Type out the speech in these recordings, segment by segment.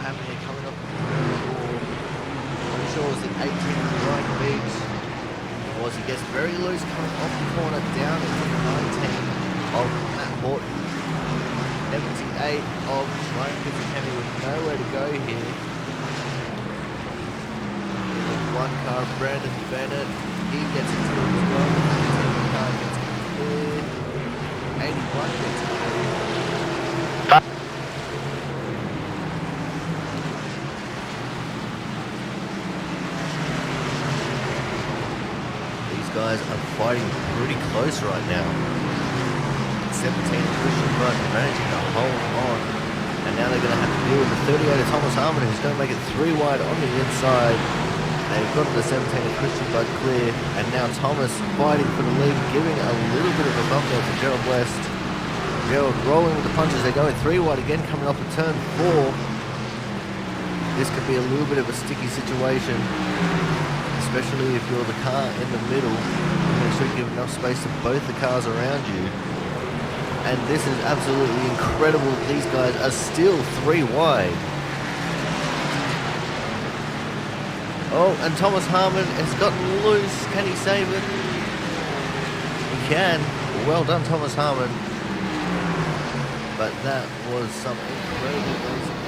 what happened here coming up I'm sure it was the 18th right beach. It was, he gets very loose coming off the corner down into the 19 of Matt Horton. 78 of Ryan Fitzhenry with nowhere to go here. One car, Brandon Bennett, he gets into it as well. The car gets clear. 81 gets clear. These guys are fighting pretty close right now. 17 Christian Budd managing to hold on. And now they're going to have to deal with the 38 of Thomas Harmon, who's going to make it 3 wide on the inside. They've got the 17 of Christian Budd clear, and now Thomas fighting for the lead, giving a little bit of a bump there to Gerald West. Gerald rolling with the punches. They're going 3 wide again, coming off of turn 4. This could be a little bit of a sticky situation, especially if you're the car in the middle. Make sure you give enough space to both the cars around you. And this is absolutely incredible. These guys are still 3 wide. Oh, and Thomas Harmon has gotten loose. Can he save it? He can. Well done, Thomas Harmon. But that was some incredible racing.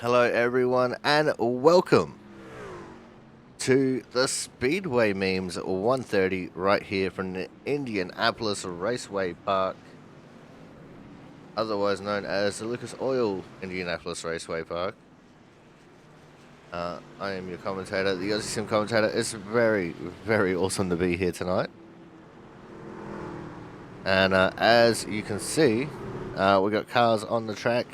Hello, everyone, and welcome to the Speedway Memes 130 right here from the Indianapolis Raceway Park, otherwise known as the Lucas Oil Indianapolis Raceway Park. I am your commentator, the Aussie Sim commentator. It's very, very awesome to be here tonight. And as you can see, we got cars on the track.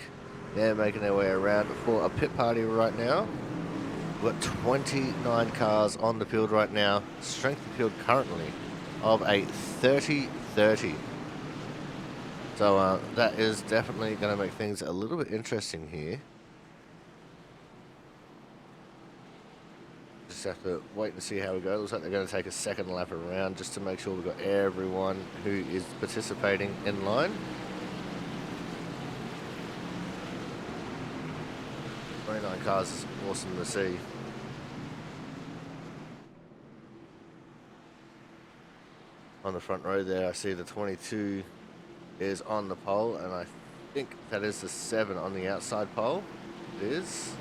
They're making their way around for a pit party right now. We've got 29 cars on the field right now. Strength of field currently of a 30-30. So that is definitely going to make things a little bit interesting here. Just have to wait and see how we go. Looks like they're going to take a second lap around just to make sure we've got everyone who is participating in line. 29 cars is awesome to see. On the front row there, I see the 22 is on the pole, and I think that is the 7 on the outside pole. It is.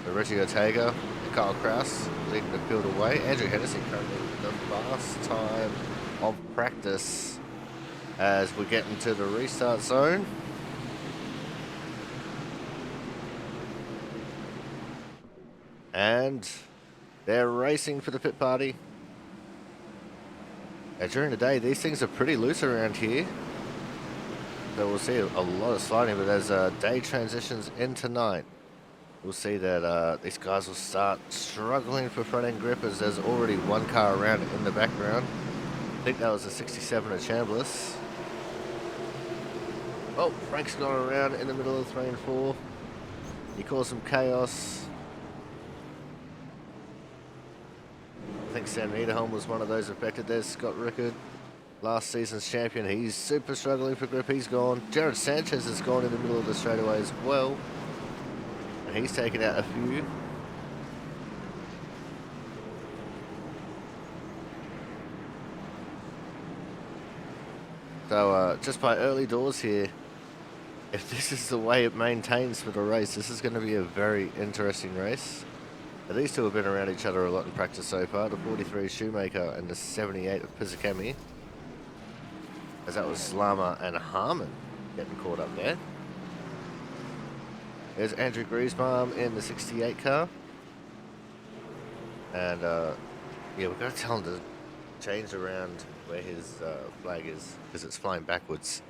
So Richie Ortega and Kyle Kraus leading the field away. Andrew Hennessy currently the last time of practice as we get into the restart zone. And they're racing for the pit party. During the day, these things are pretty loose around here. So we'll see a lot of sliding, but as day transitions into night, we'll see that these guys will start struggling for front-end grip as there's already one car around in the background. I think that was a 67 at Chambliss. Oh, Frank's gone around in the middle of 3 and 4. He caused some chaos. I think Sam Niederholm was one of those affected. There's Scott Rickard, last season's champion. He's super struggling for grip. He's gone. Jared Sanchez has gone in the middle of the straightaway as well. And he's taken out a few. So just by early doors here, if this is the way it maintains for the race, this is going to be a very interesting race. Now, these two have been around each other a lot in practice so far. The 43 Shoemaker and the 78 of Pizzacami. As that was Slama and Harmon getting caught up there. There's Andrew Griesbaum in the 68 car. And yeah, we've got to tell him to change around where his flag is, because it's flying backwards.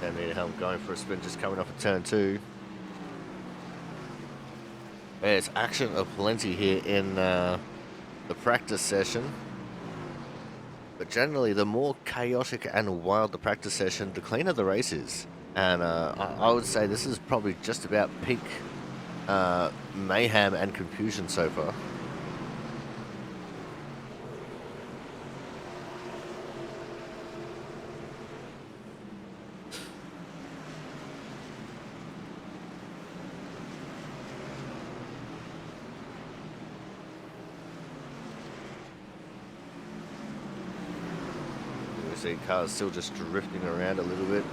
And Niederholm going for a spin, just coming off of turn 2. There's action aplenty here in the practice session. But generally, the more chaotic and wild the practice session, the cleaner the race is. And I would say this is probably just about peak mayhem and confusion so far. See cars still just drifting around a little bit.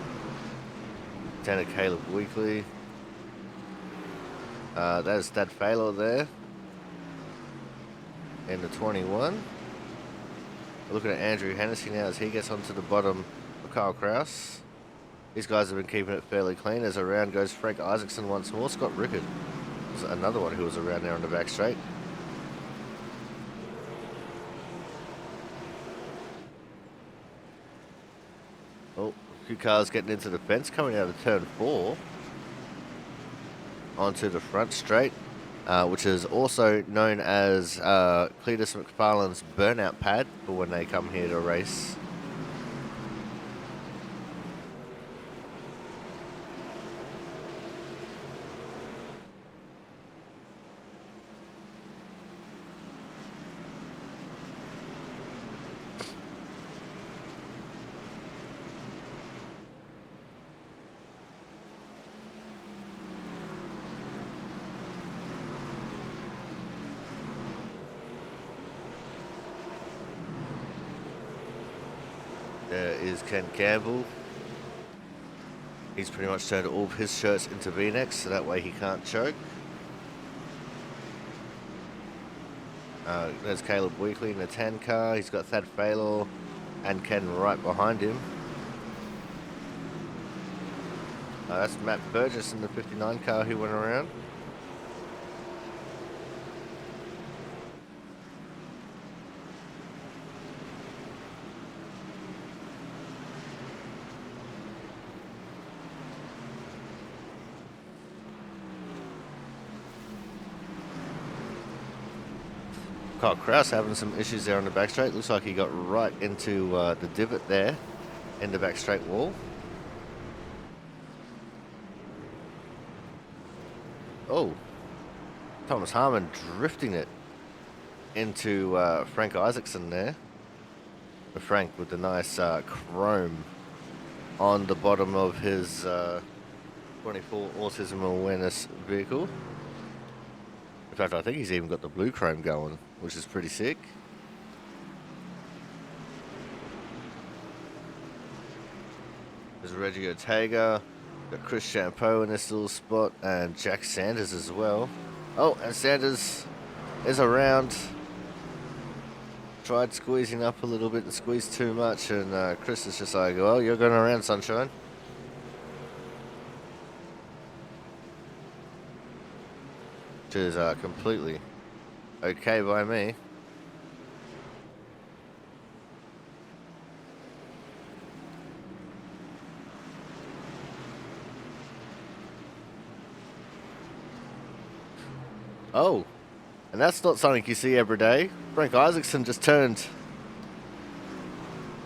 Tanner Caleb Weekly. That's Dad Falo there. In the 21. We're looking at Andrew Hennessy now as he gets onto the bottom of Kyle Kraus. These guys have been keeping it fairly clean. As around goes Frank Isaacson once more. Scott Rickard was another one who was around there on the back straight. Oh, a few cars getting into the fence, coming out of turn 4 onto the front straight, which is also known as Cletus McFarlane's burnout pad for when they come here to race. There is Ken Campbell He's pretty much turned all of his shirts into V-necks, so that way he can't choke. There's Caleb Weekly in the 10 car. He's got Thad Faylor and Ken right behind him. That's Matt Burgess in the 59 car who went around. Kyle Kraus having some issues there on the back straight. Looks like he got right into the divot there in the back straight wall. Oh, Thomas Harmon drifting it into Frank Isaacson there. Frank with the nice chrome on the bottom of his 24 Autism Awareness vehicle. In fact, I think he's even got the blue chrome going, which is pretty sick. There's Reggie Ortega, got Chris Champeau in this little spot, and Jack Sanders as well. Oh, and Sanders is around. Tried squeezing up a little bit and squeezed too much, and Chris is just like, well, you're going around, sunshine. Which is completely okay by me. Oh, and that's not something you see every day. Frank Isaacson just turned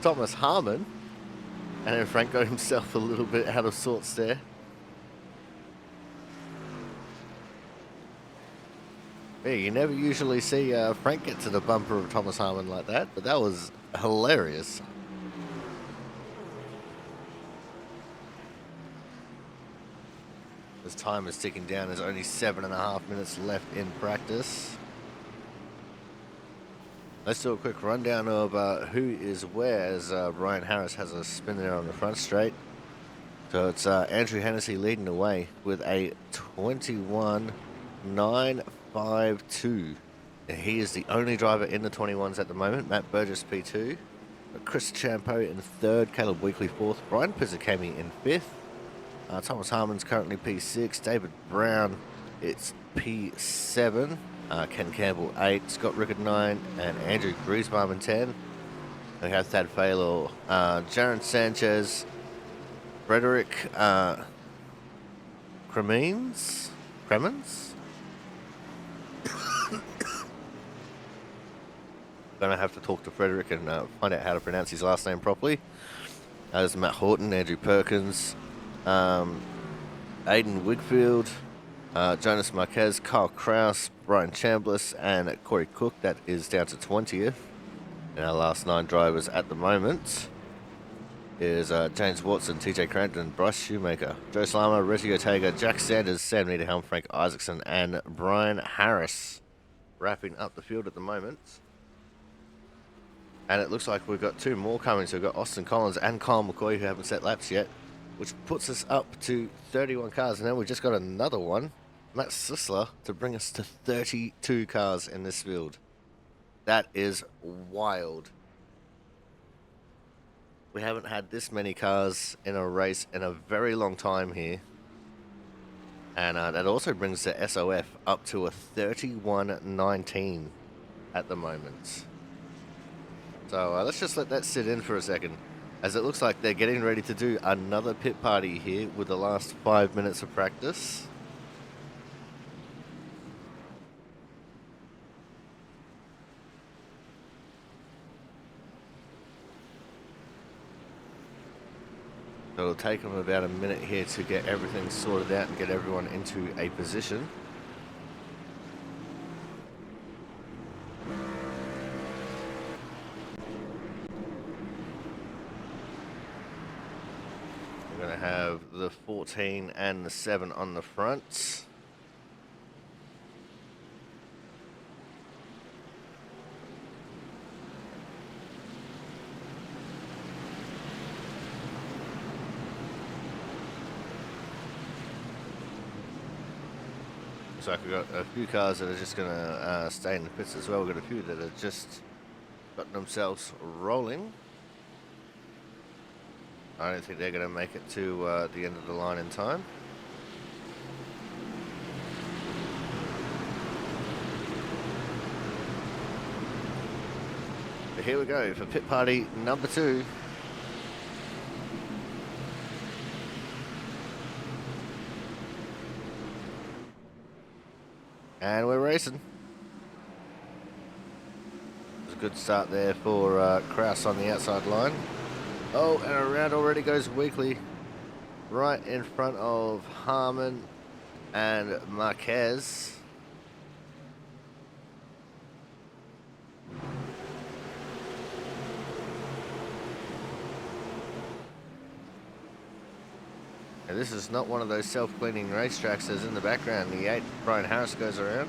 Thomas Harmon, and then Frank got himself a little bit out of sorts there. Yeah, you never usually see Frank get to the bumper of Thomas Harmon like that, but that was hilarious. As time is ticking down, there's only 7.5 minutes left in practice. Let's do a quick rundown of who is where, as Ryan Harris has a spin there on the front straight. So it's Andrew Hennessy leading the way with a 21.952. He is the only driver in the 21s at the moment. Matt Burgess P2. Chris Champeau in third. Caleb Weekly fourth. Brian Pizzicami in fifth. Thomas Harmon's currently P6. David Brown, it's P7. Ken Campbell 8. Scott Rickard 9. And Andrew Griesbaum in 10. We have Thad Faylor, Jaron Sanchez, Frederick Cremens? Gonna have to talk to Frederick and find out how to pronounce his last name properly. There's Matt Horton, Andrew Perkins, Aiden Wigfield, Jonas Marquez, Kyle Kraus, Brian Chambliss, and Corey Cook. That is down to 20th. And our last 9 drivers at the moment is James Watson, TJ Crampton, Bryce Shoemaker, Joe Slama, Reggie Ortega, Jack Sanders, Sam Niederhelm, Frank Isaacson, and Brian Harris wrapping up the field at the moment. And it looks like we've got 2 more coming. So we've got Austin Collins and Kyle McCoy who haven't set laps yet, which puts us up to 31 cars. And then we've just got another one, Matt Sisler, to bring us to 32 cars in this field. That is wild. We haven't had this many cars in a race in a very long time here. And that also brings the SOF up to a 31.19 at the moment. So let's just let that sit in for a second, as it looks like they're getting ready to do another pit party here with the last 5 minutes of practice. So it'll take them about a minute here to get everything sorted out and get everyone into a position. We're going to have the 14 and the 7 on the front. Looks like we've got a few cars that are just going to stay in the pits as well. We've got a few that have just gotten themselves rolling. I don't think they're going to make it to the end of the line in time. But here we go for pit party number 2. And we're racing. It's a good start there for Kraus on the outside line. Oh, and around already goes Weekly, right in front of Harmon and Marquez. And this is not one of those self-cleaning racetracks that's in the background. The 8 Brian Harris goes around.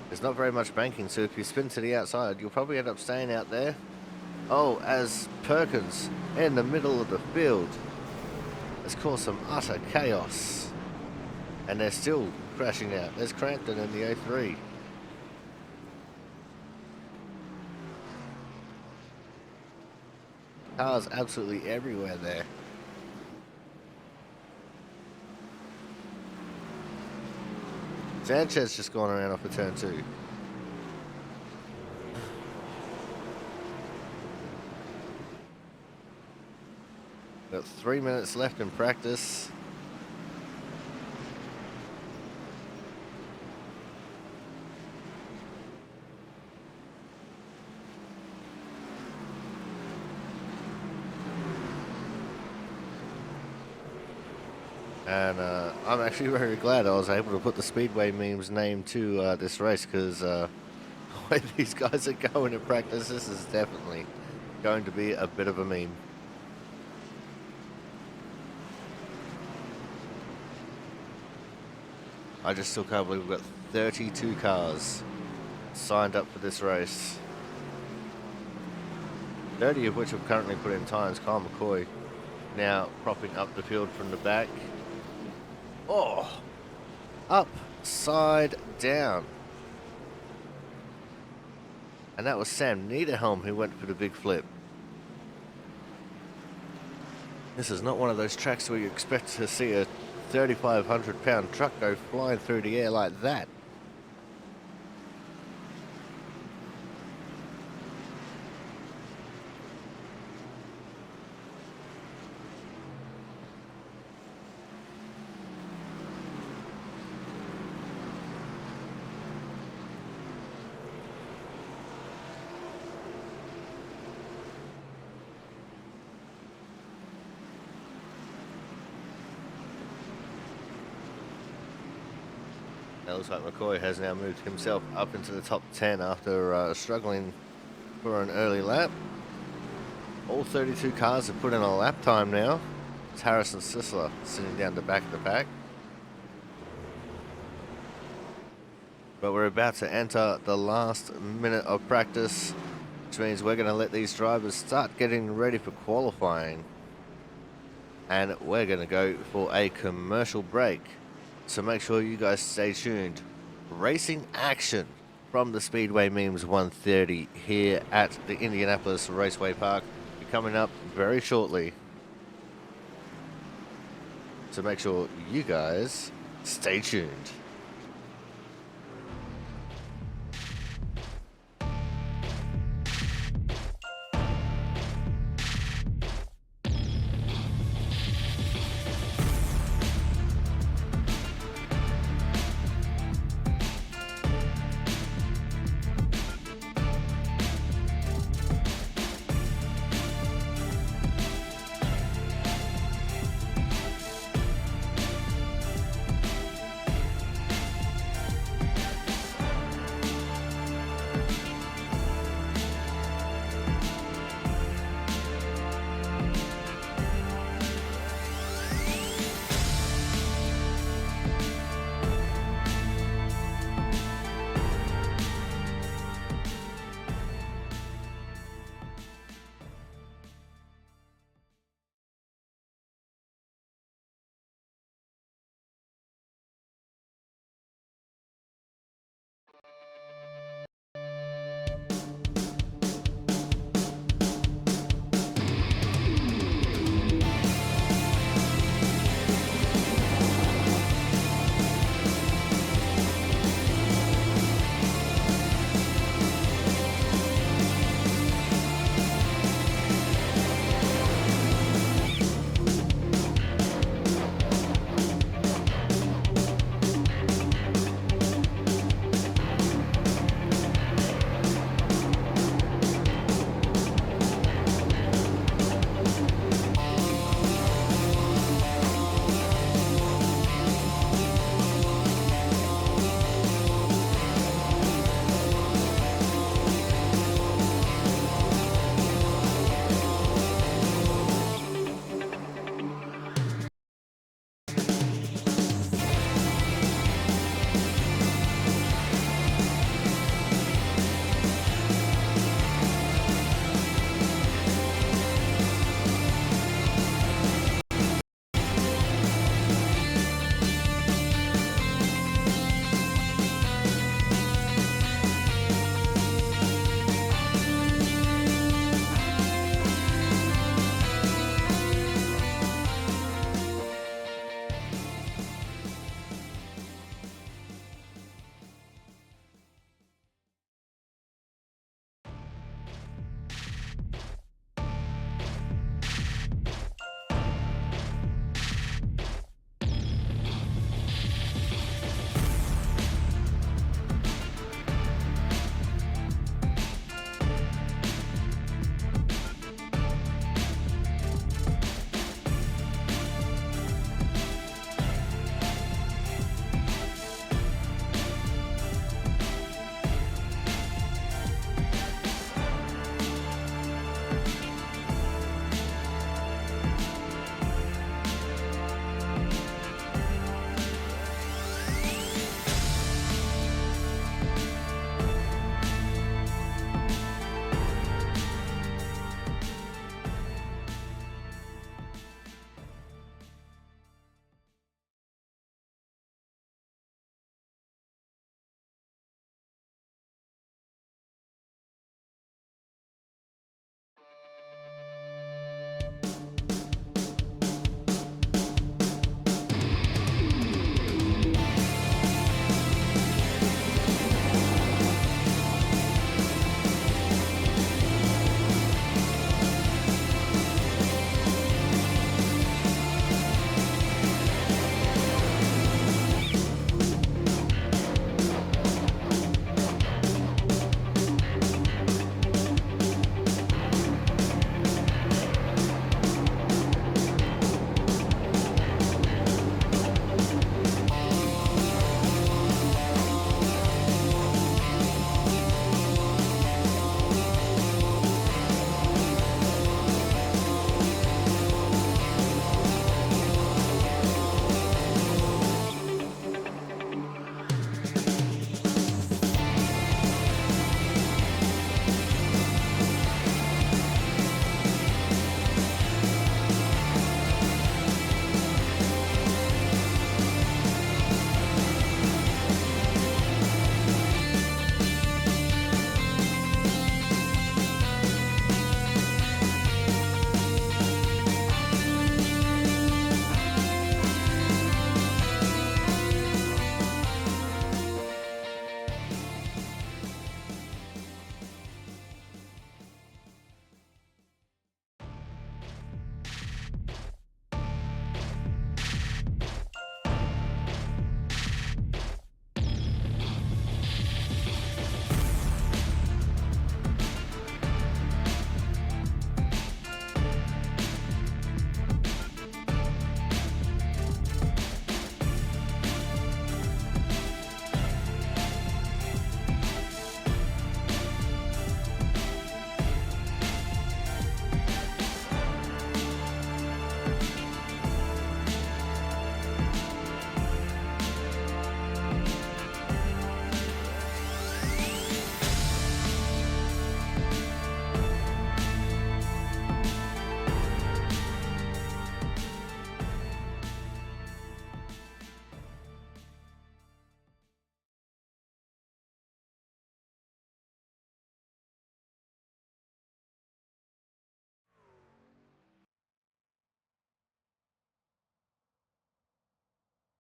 There's not very much banking, so if you spin to the outside, you'll probably end up staying out there. Oh, as Perkins in the middle of the field has caused some utter chaos. And they're still crashing out. There's Crampton in the 03. Cars absolutely everywhere there. Sanchez just gone around off the turn 2. Got 3 minutes left in practice. And I'm actually very glad I was able to put the Speedway memes name to this race, because the way these guys are going in practice, this is definitely going to be a bit of a meme. I just still can't believe we've got 32 cars signed up for this race. 30 of which have currently put in times. Kyle McCoy now propping up the field from the back. Oh, upside down. And that was Sam Niederhelm who went for the big flip. This is not one of those tracks where you expect to see a 3,500 pound truck go flying through the air like that. It looks like McCoy has now moved himself up into the top 10 after struggling for an early lap. All 32 cars have put in a lap time now. It's Harrison Sisler sitting down the back of the pack. But we're about to enter the last minute of practice, which means we're going to let these drivers start getting ready for qualifying. And we're going to go for a commercial break. So make sure you guys stay tuned. Racing action from the Speedway Memes 130 here at the Indianapolis Raceway Park coming up very shortly. So make sure you guys stay tuned.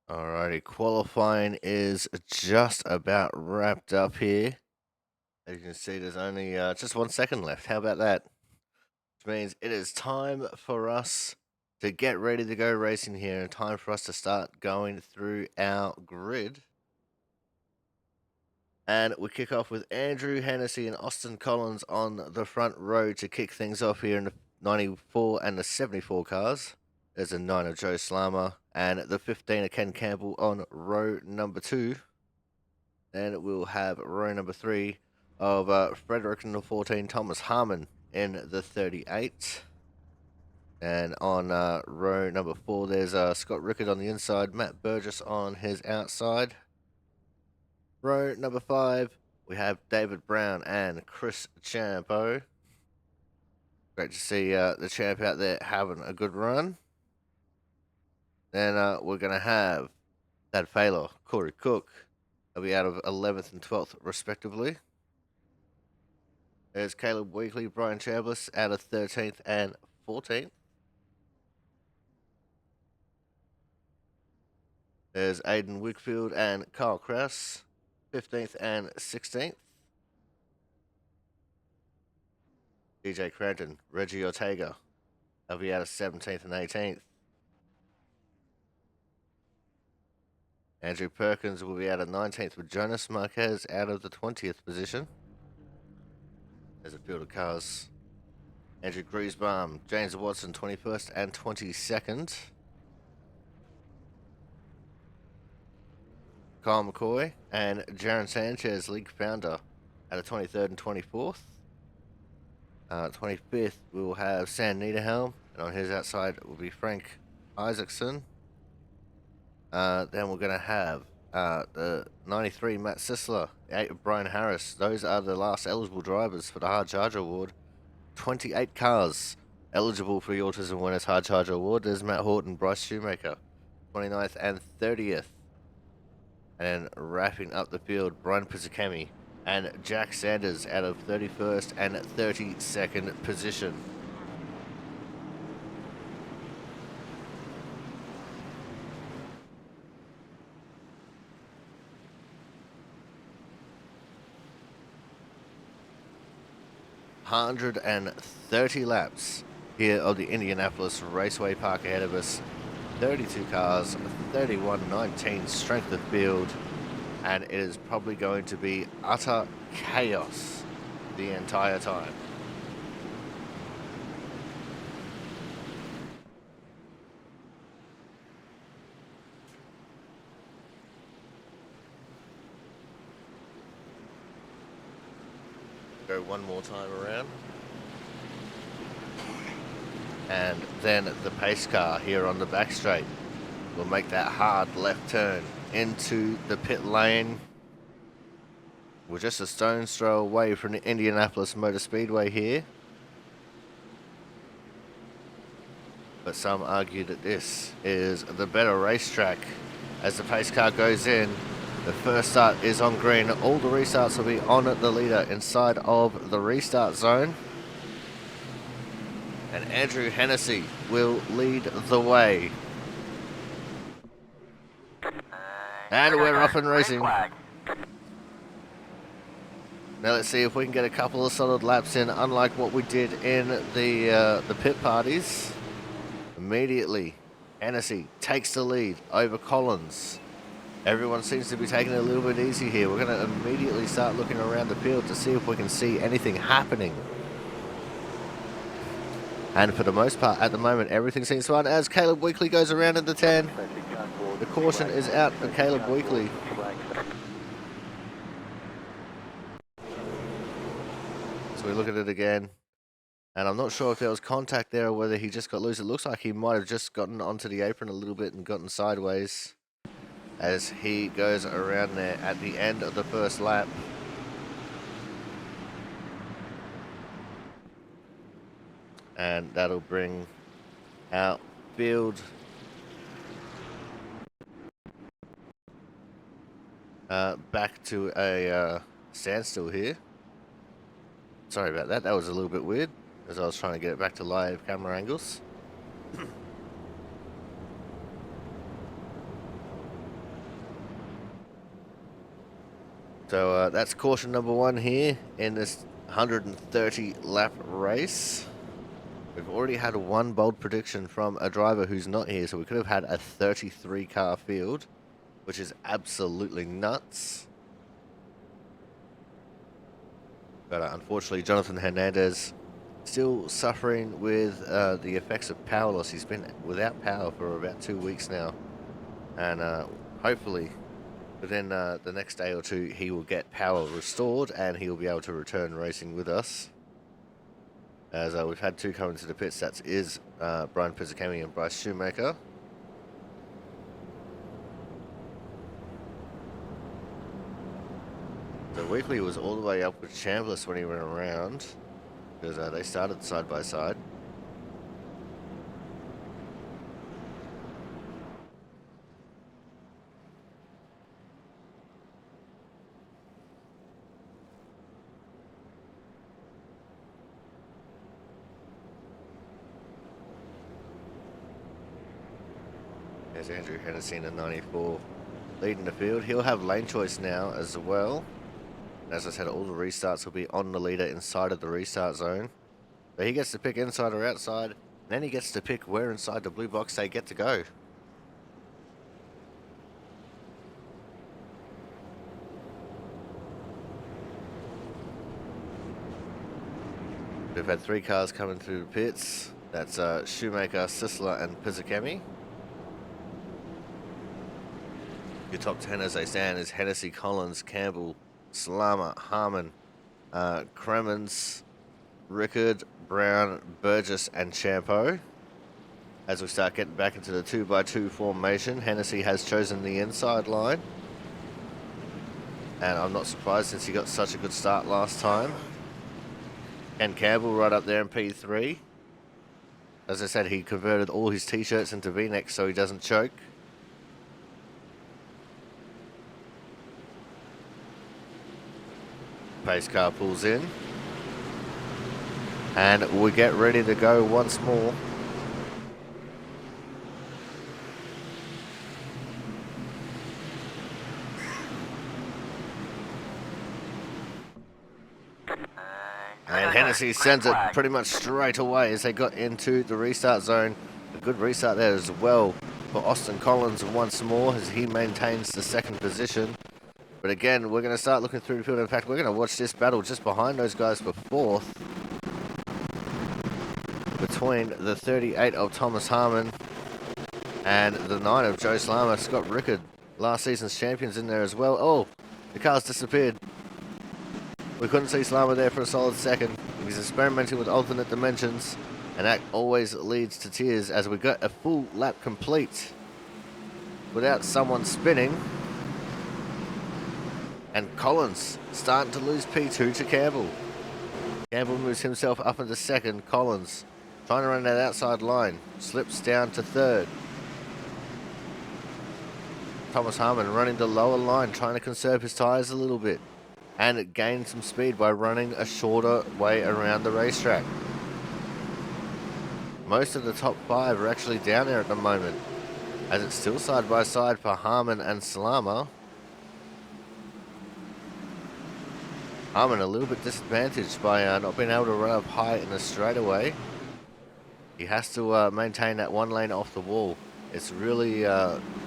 Alrighty, qualifying is just about wrapped up here. As you can see, there's only just 1 second left. How about that? Which means it is time for us to get ready to go racing here, and time for us to start going through our grid. And we kick off with Andrew Hennessy and Austin Collins on the front row to kick things off here in the 94 and the 74 cars. There's a 9 of Joe Slammer and the 15 of Ken Campbell on row number 2. Then we'll have row number 3 of Frederick and the 14 Thomas Harmon in the 38. And on row number 4, there's Scott Rickard on the inside, Matt Burgess on his outside. Row number 5, we have David Brown and Chris Champo. Great to see the champ out there having a good run. Then we're going to have Thad Fayler, Corey Cook. They'll be out of 11th and 12th respectively. There's Caleb Weekly, Brian Chambliss out of 13th and 14th. There's Aidan Wickfield and Kyle Krause, 15th and 16th. DJ Cranton, Reggie Ortega, they'll be out of 17th and 18th. Andrew Perkins will be out of 19th with Jonas Marquez out of the 20th position. There's a field of cars. Andrew Griesbaum, James Watson, 21st and 22nd. Kyle McCoy and Jaron Sanchez, league founder, out of 23rd and 24th. 25th, we will have Sam Niederhelm, and on his outside will be Frank Isaacson. Then we're going to have the 93, Matt Sisler, 8, Brian Harris. Those are the last eligible drivers for the Hard Charger Award. 28 cars eligible for the Autism Winners Hard Charger Award. There's Matt Horton, Bryce Shoemaker, 29th and 30th. And then wrapping up the field, Brian Pizzicami and Jack Sanders out of 31st and 32nd position. $130 laps here of the Indianapolis Raceway Park ahead of us. 32 cars, 31.19 strength of field, and it is probably going to be utter chaos the entire time. Go one more time around. And then the pace car here on the back straight will make that hard left turn into the pit lane. We're just a stone's throw away from the Indianapolis Motor Speedway here. But some argue that this is the better racetrack. As the pace car goes in, the first start is on green. All the restarts will be on the leader inside of the restart zone. And Andrew Hennessy will lead the way. And we're off and racing. Now let's see if we can get a couple of solid laps in, unlike what we did in the pit parties. Immediately, Hennessy takes the lead over Collins. Everyone seems to be taking it a little bit easy here. We're going to immediately start looking around the field to see if we can see anything happening. And for the most part, at the moment, everything seems fine as Caleb Weekly goes around in the 10. The caution is out for Caleb Weekly. So we look at it again. And I'm not sure if there was contact there or whether he just got loose. It looks like he might have just gotten onto the apron a little bit and gotten sideways as he goes around there at the end of the first lap. And that'll bring our field back to a standstill here. Sorry about that. That was a little bit weird as I was trying to get it back to live camera angles. So that's caution number 1 here in this 130 lap race. We've already had one bold prediction from a driver who's not here, so we could have had a 33 car field, which is absolutely nuts. But unfortunately, Jonathan Hernandez still suffering with the effects of power loss. He's been without power for about 2 weeks now, and hopefully within the next day or two he will get power restored and he'll be able to return racing with us. As we've had 2 come into the pits, that is Brian Pizzicami and Bryce Shoemaker. So Weekly was all the way up with Chambliss when he went around, because they started side by side. There's Andrew Hennessy in 94 leading the field. He'll have lane choice now as well. As I said, all the restarts will be on the leader inside of the restart zone. So he gets to pick inside or outside, and then he gets to pick where inside the blue box they get to go. We've had 3 cars coming through the pits. That's Shoemaker, Sisler, and Pizzicami. Your top 10 as they stand is Hennessy, Collins, Campbell, Slama, Harmon, Cremens, Rickard, Brown, Burgess, and Champo. As we start getting back into the 2x2 formation, Hennessy has chosen the inside line. And I'm not surprised since he got such a good start last time. And Campbell right up there in P3. As I said, he converted all his t-shirts into V-necks so he doesn't choke. Pace car pulls in, and we get ready to go once more. And Hennessy sends it pretty much straight away as they got into the restart zone. A good restart there as well for Austin Collins once more as he maintains the 2nd position. But again, we're going to start looking through the field. In fact, we're going to watch this battle just behind those guys for 4th. Between the 38 of Thomas Harmon and the 9 of Joe Slama. Scott Rickard, last season's champions, in there as well. Oh, the car's disappeared. We couldn't see Slama there for a solid second. He's experimenting with alternate dimensions, and that always leads to tears as we got a full lap complete without someone spinning. And Collins starting to lose P2 to Campbell. Campbell moves himself up into 2nd. Collins trying to run that outside line. Slips down to 3rd. Thomas Harmon running the lower line, trying to conserve his tyres a little bit. And gain some speed by running a shorter way around the racetrack. Most of the top 5 are actually down there at the moment, as it's still side by side for Harmon and Slama. Harmon a little bit disadvantaged by not being able to run up high in the straightaway. He has to maintain that 1 lane off the wall. It's really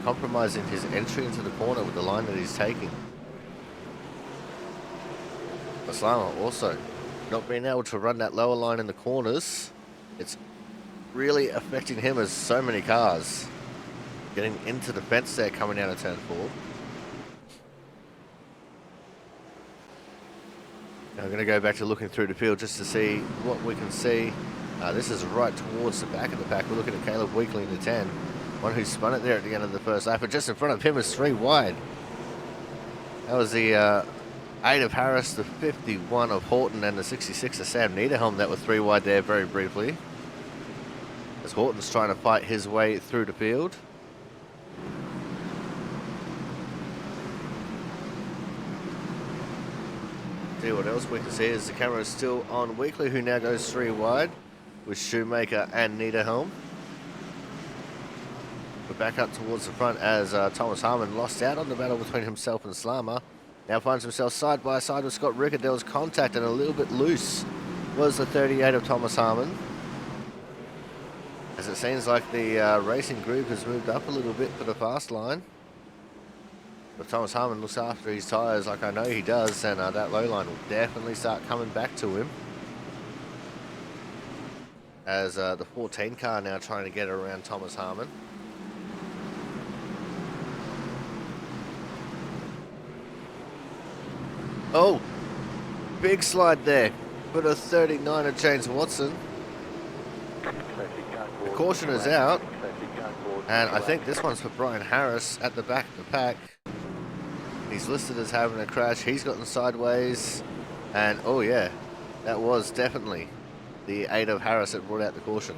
compromising his entry into the corner with the line that he's taking. But Slama also not being able to run that lower line in the corners. It's really affecting him as so many cars getting into the fence there coming out of turn 4. Now I'm going to go back to looking through the field just to see what we can see. This is right towards the back of the pack. We're looking at Caleb Weekly in the 10. One who spun it there at the end of the first lap. But just in front of him is 3 wide. That was the 8 of Harris, the 51 of Horton, and the 66 of Sam Niederhelm that were 3 wide there very briefly. As Horton's trying to fight his way through the field. See what else we can see as the camera is still on Weekly, who now goes 3 wide with Shoemaker and Niederhelm. We're back up towards the front as Thomas Harmon lost out on the battle between himself and Slama. Now finds himself side by side with Scott Rickard. There was contact and a little bit loose was the 38 of Thomas Harmon. As it seems like the racing group has moved up a little bit for the fast line. But Thomas Harmon looks after his tyres like I know he does, and that low line will definitely start coming back to him. As the 14 car now trying to get around Thomas Harmon. Oh, big slide there for the 39 of James Watson. The caution is out, and I think this one's for Brian Harris at the back of the pack. He's listed as having a crash. He's gotten sideways, and oh yeah, that was definitely the 8 of Harris that brought out the caution.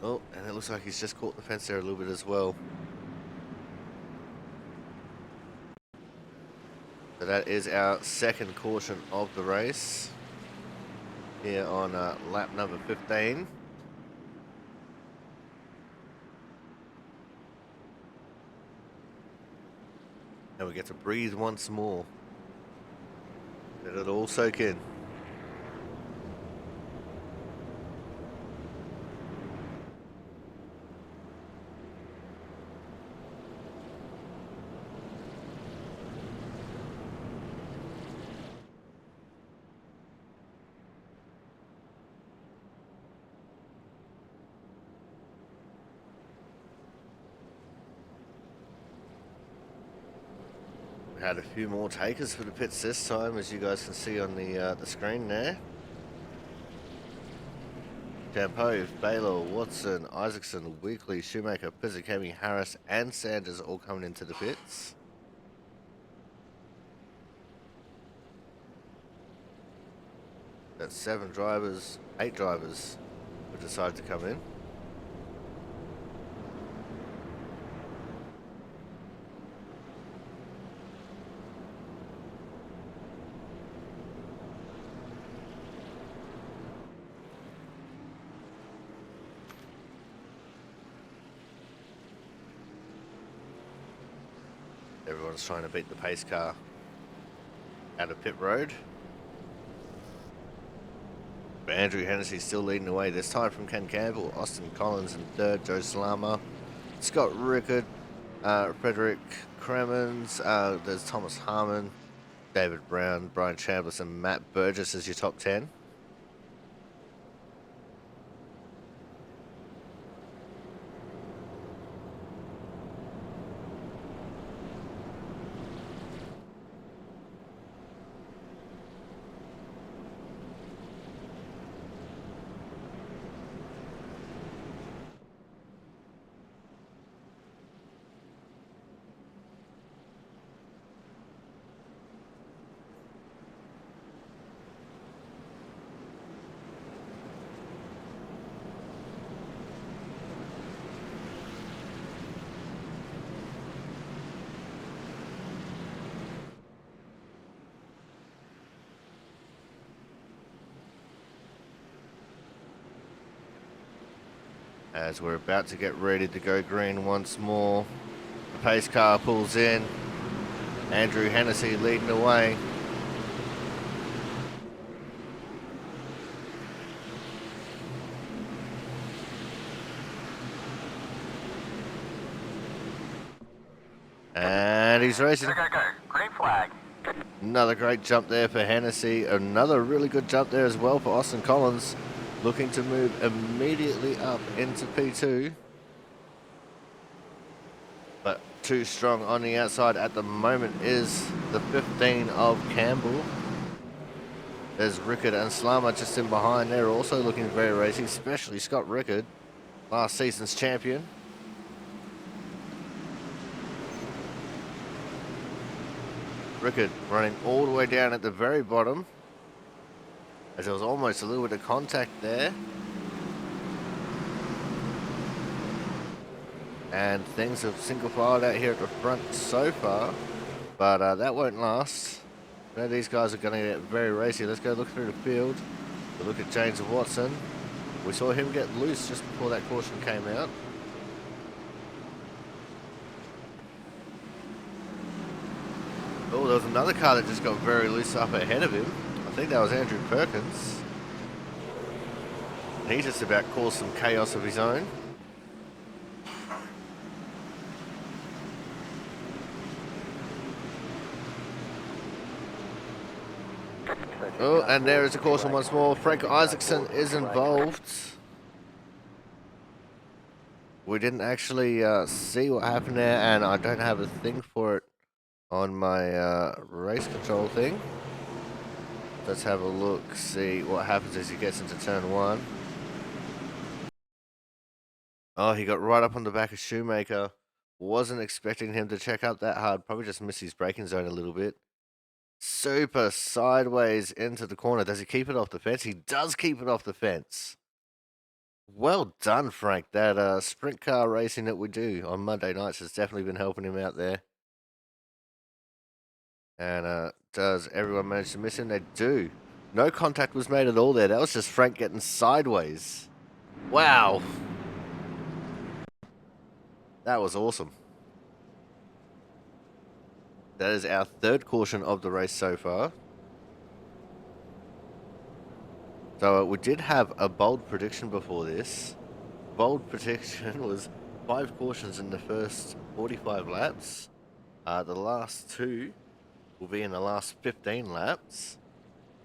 Oh, and it looks like he's just caught the fence there a little bit as well. So that is our second caution of the race here on lap number 15. And we get to breathe once more. Let it all soak in. Had a few more takers for the pits this time, as you guys can see on the screen there. Jampo, Baylor, Watson, Isaacson, Weekly, Shoemaker, Pizzakemi, Harris, and Sanders all coming into the pits. That's 8 drivers who decided to come in. Everyone's trying to beat the pace car out of pit road. But Andrew Hennessy still leading the way, this time from Ken Campbell, Austin Collins in third, Joe Salama, Scott Rickard, Frederick Cremens, there's Thomas Harmon, David Brown, Brian Chambliss, and Matt Burgess as your top 10. As we're about to get ready to go green once more, the pace car pulls in. Andrew Hennessy leading the way. And he's racing. Go, go, go. Green flag. Another great jump there for Hennessy. Another really good jump there as well for Austin Collins. Looking to move immediately up into P2. But too strong on the outside at the moment is the 15 of Campbell. There's Rickard and Slama just in behind. They're also looking very racy, especially Scott Rickard, last season's champion. Rickard running all the way down at the very bottom, as there was almost a little bit of contact there. And things have single filed out here at the front so far, but that won't last. Now these guys are going to get very racy. Let's go look through the field. We'll look at James Watson. We saw him get loose just before that caution came out. Oh, there was another car that just got very loose up ahead of him. I think that was Andrew Perkins. He just about caused some chaos of his own. Oh, and there is a caution once more. Frank Isaacson is involved. We didn't actually see what happened there, and I don't have a thing for it on my race control thing. Let's have a look, see what happens as he gets into turn 1. Oh, he got right up on the back of Shoemaker. Wasn't expecting him to check up that hard. Probably just missed his braking zone a little bit. Super sideways into the corner. Does he keep it off the fence? He does keep it off the fence. Well done, Frank. That sprint car racing that we do on Monday nights has definitely been helping him out there. And does everyone manage to miss him? They do. No contact was made at all there. That was just Frank getting sideways. Wow. That was awesome. That is our 3rd caution of the race so far. So we did have a bold prediction before this. Bold prediction was 5 cautions in the first 45 laps. The last 2 will be in the last 15 laps.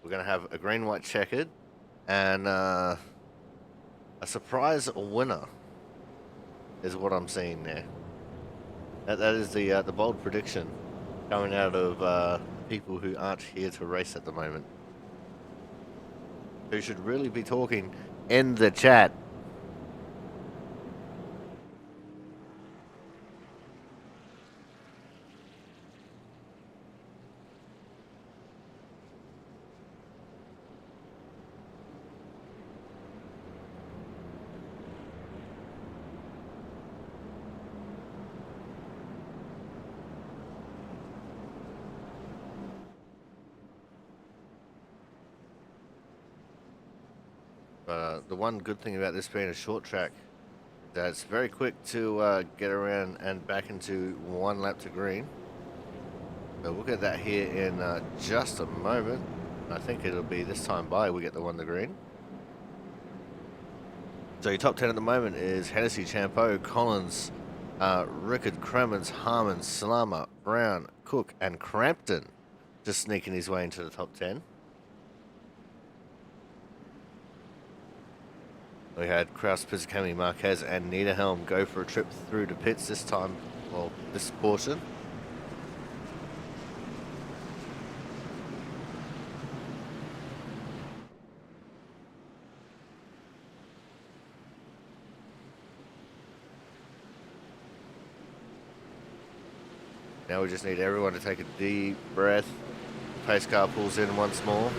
We're going to have a green, white, checkered, and a surprise winner is what I'm seeing there. That is the bold prediction coming out of people who aren't here to race at the moment. Who should really be talking in the chat. The one good thing about this being a short track, that it's very quick to get around and back into 1 lap to green. So we'll get that here in just a moment. I think it'll be this time by we get the 1 to green. So your top 10 at the moment is Hennessy, Champeau, Collins, Rickard, Cremens, Harmon, Slammer, Brown, Cook, and Crampton just sneaking his way into the top 10. We had Kraus, Pizzicami, Marquez, and Niederhelm go for a trip through the pits this time, well, this portion. Now we just need everyone to take a deep breath. The pace car pulls in once more.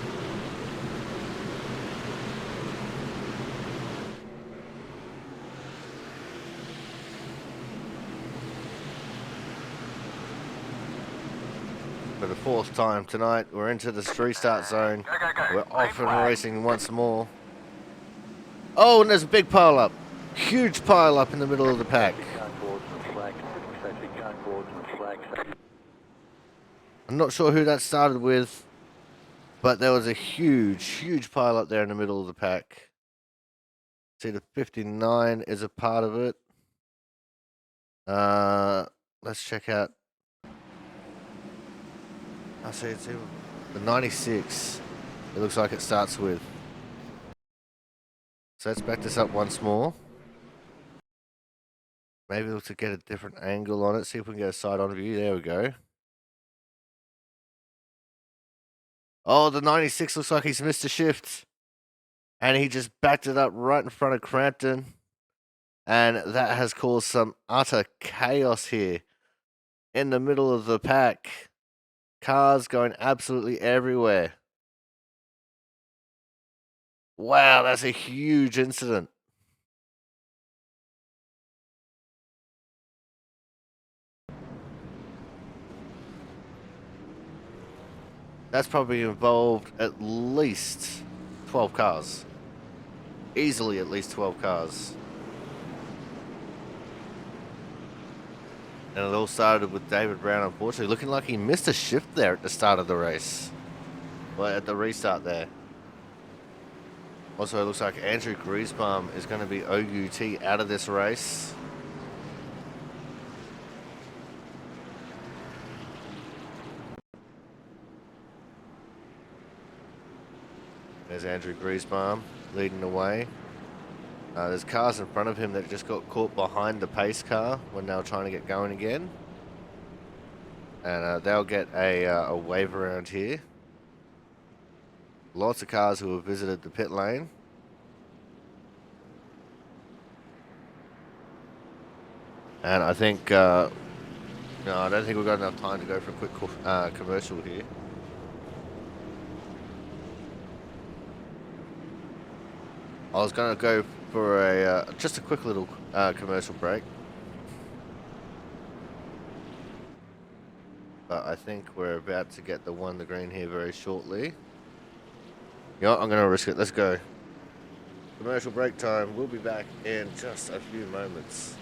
For the 4th time tonight, we're into the restart zone. We're off and racing once more. Oh, and there's a big pile up. Huge pile up in the middle of the pack. I'm not sure who that started with, but there was a huge pile up there in the middle of the pack. See, the 59 is a part of it. Let's check out. I see it's the 96. It looks like it starts with. So let's back this up once more. Maybe we'll to get a different angle on it. See if we can get a side-on view. There we go. Oh, the 96 looks like he's missed a shift. And he just backed it up right in front of Crampton. And that has caused some utter chaos here in the middle of the pack. Cars going absolutely everywhere. Wow, that's a huge incident. That's probably involved at least 12 cars. Easily at least 12 cars. And it all started with David Brown, unfortunately, looking like he missed a shift there at the start of the race. Well, at the restart there. Also, it looks like Andrew Griesbaum is going to be OUT out of this race. There's Andrew Griesbaum leading the way. There's cars in front of him that just got caught behind the pace car when they were trying to get going again. And they'll get a wave around here. Lots of cars who have visited the pit lane. And I think, no, I don't think we've got enough time to go for a quick commercial here. I was going to go for just a quick little commercial break. But I think we're about to get the green here very shortly. You know what, I'm going to risk it. Let's go. Commercial break time. We'll be back in just a few moments.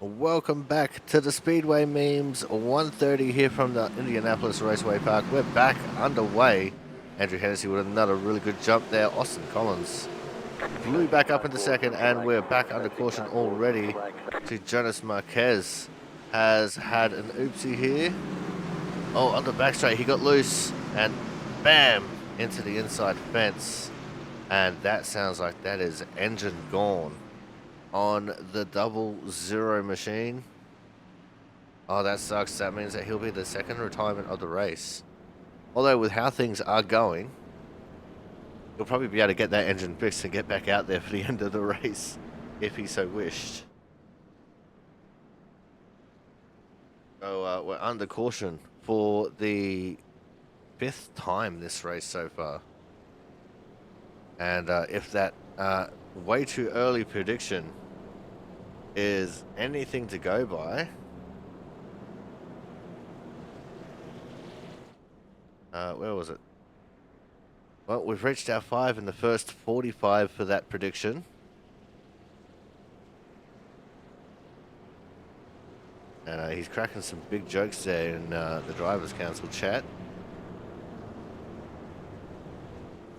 Welcome back to the Speedway memes. 1:30 here from the Indianapolis Raceway Park. We're back underway. Andrew Hennessy with another really good jump there. Austin Collins flew back up into second, and we're back under caution already to Jonas Marquez. Has had an oopsie here. Oh, on the back straight, he got loose and bam, into the inside fence. And that sounds like that is engine gone on the 00 machine. Oh, that sucks. That means that he'll be the second retirement of the race. Although with how things are going, he'll probably be able to get that engine fixed and get back out there for the end of the race if he so wished. So we're under caution for the 5th time this race so far. And if that way too early prediction is anything to go by, where was it? Well, we've reached our 5 in the first 45 for that prediction. And he's cracking some big jokes there in the Drivers' Council chat.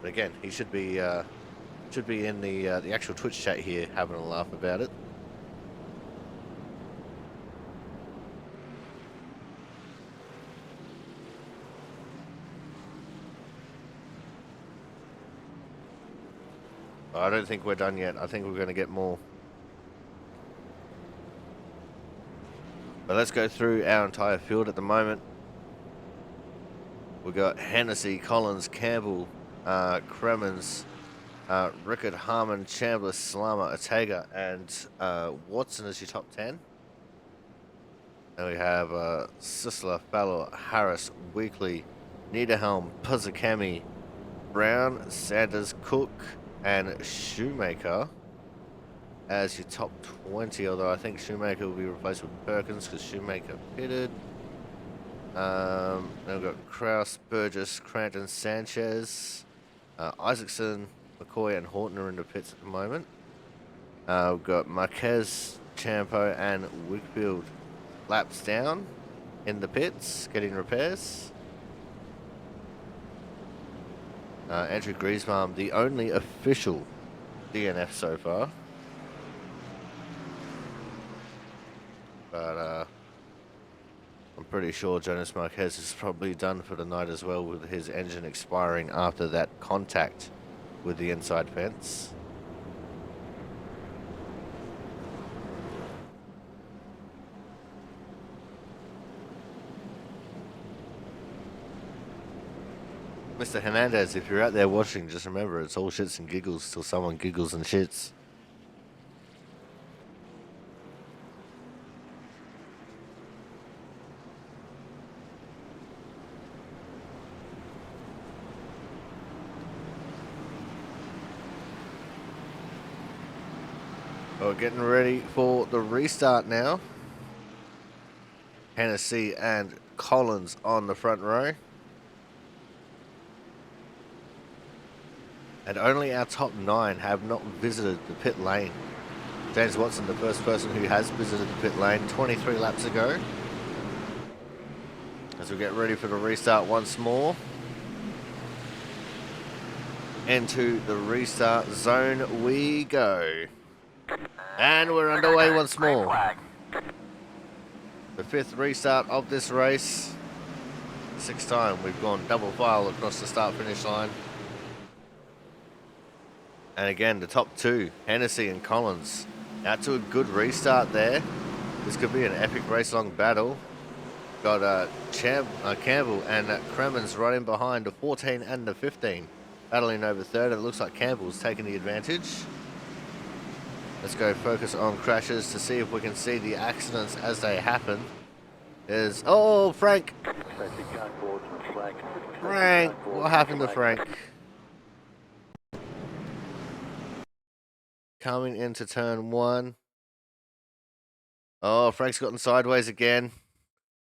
But again, he should be in the actual Twitch chat here having a laugh about it. I don't think we're done yet. I think we're going to get more. But let's go through our entire field at the moment. We've got Hennessy, Collins, Campbell, Cremens, Rickard, Harmon, Chandler, Slammer, Ortega, and Watson as your top 10. And we have Sisler, Fowler, Harris, Weekly, Niederhelm, Puzzakemi, Brown, Sanders, Cook, and Shoemaker. as your top 20, although I think Shoemaker will be replaced with Perkins because Shoemaker pitted. Then we've got Kraus, Burgess, Cranton, Sanchez, Isaacson, McCoy, and Horton are in the pits at the moment. We've got Marquez, Champo, and Wickfield laps down in the pits, getting repairs. Andrew Griezmann, the only official DNF so far. But I'm pretty sure Jonas Marquez is probably done for the night as well, with his engine expiring after that contact with the inside fence. Mr. Hernandez, if you're out there watching, just remember it's all shits and giggles till someone giggles and shits. We're getting ready for the restart now. Hennessy and Collins on the front row. And only our top 9 have not visited the pit lane. James Watson, the first person who has visited the pit lane 23 laps ago. As we get ready for the restart once more. Into the restart zone we go. And we're underway once more. The 5th restart of this race. 6th time we've gone double file across the start-finish line. And again, the top 2, Hennessy and Collins, out to a good restart there. This could be an epic race-long battle. Got Campbell and Cremens right in behind, the 14 and the 15. Battling over third, and it looks like Campbell's taking the advantage. Let's go focus on crashes to see if we can see the accidents as they happen. There's, oh, Frank! Frank! What happened to Frank? Coming into turn 1. Oh, Frank's gotten sideways again.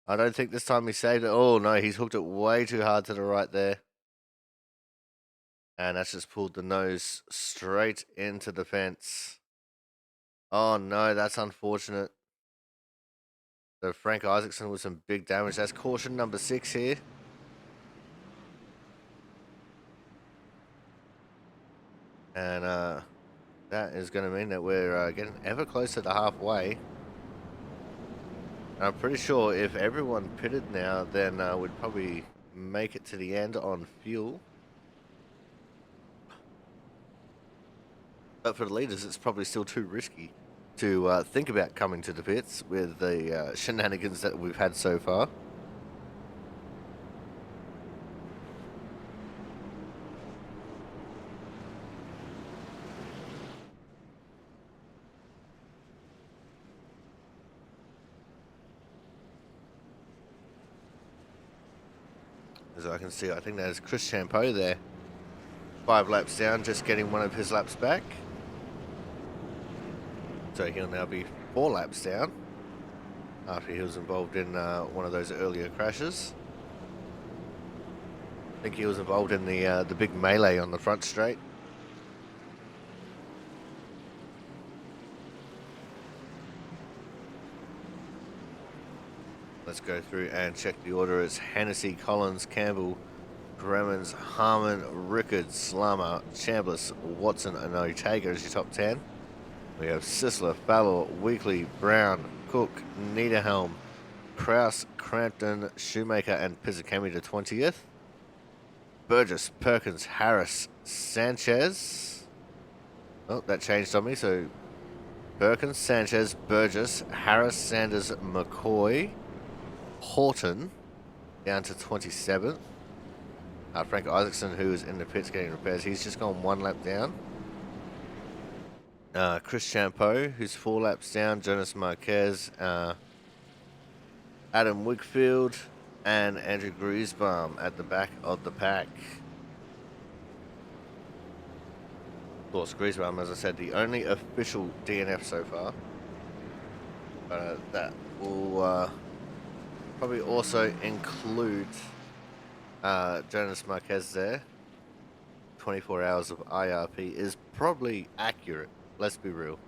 I don't think this time he saved it. Oh, no, he's hooked it way too hard to the right there. And that's just pulled the nose straight into the fence. Oh, no, that's unfortunate. So Frank Isaacson with some big damage. That's caution number 6 here. And that is going to mean that we're getting ever closer to halfway. And I'm pretty sure if everyone pitted now, then we'd probably make it to the end on fuel. But for the leaders, it's probably still too risky to think about coming to the pits with the shenanigans that we've had so far. As I can see, I think there's Chris Champeau there. 5 laps down, just getting one of his laps back. So he'll now be 4 laps down after he was involved in one of those earlier crashes. I think he was involved in the big melee on the front straight. Let's go through and check the order. It's Hennessy, Collins, Campbell, Gremmons, Harmon, Rickard, Slama, Chambliss, Watson, and Ortega as your top 10. We have Sisler, Fallor, Weekly, Brown, Cook, Niederhelm, Kraus, Crampton, Shoemaker, and Pizzakemi to 20th. Burgess, Perkins, Harris, Sanchez. Oh, that changed on me. So Perkins, Sanchez, Burgess, Harris, Sanders, McCoy, Horton down to 27th. Frank Isaacson, who is in the pits getting repairs, he's just gone 1 lap down. Chris Champeau, who's 4 laps down. Jonas Marquez, Adam Wickfield, and Andrew Griezmann at the back of the pack. Of course, Griezmann, as I said, the only official DNF so far. That will probably also include Jonas Marquez there. 24 hours of IRP is probably accurate. Let's be real.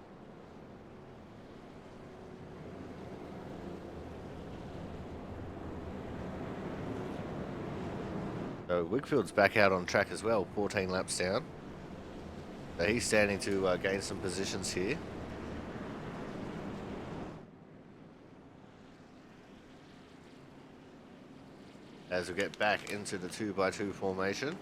So Wigfield's back out on track as well, 14 laps down. So he's standing to gain some positions here. As we get back into the 2x2 formation.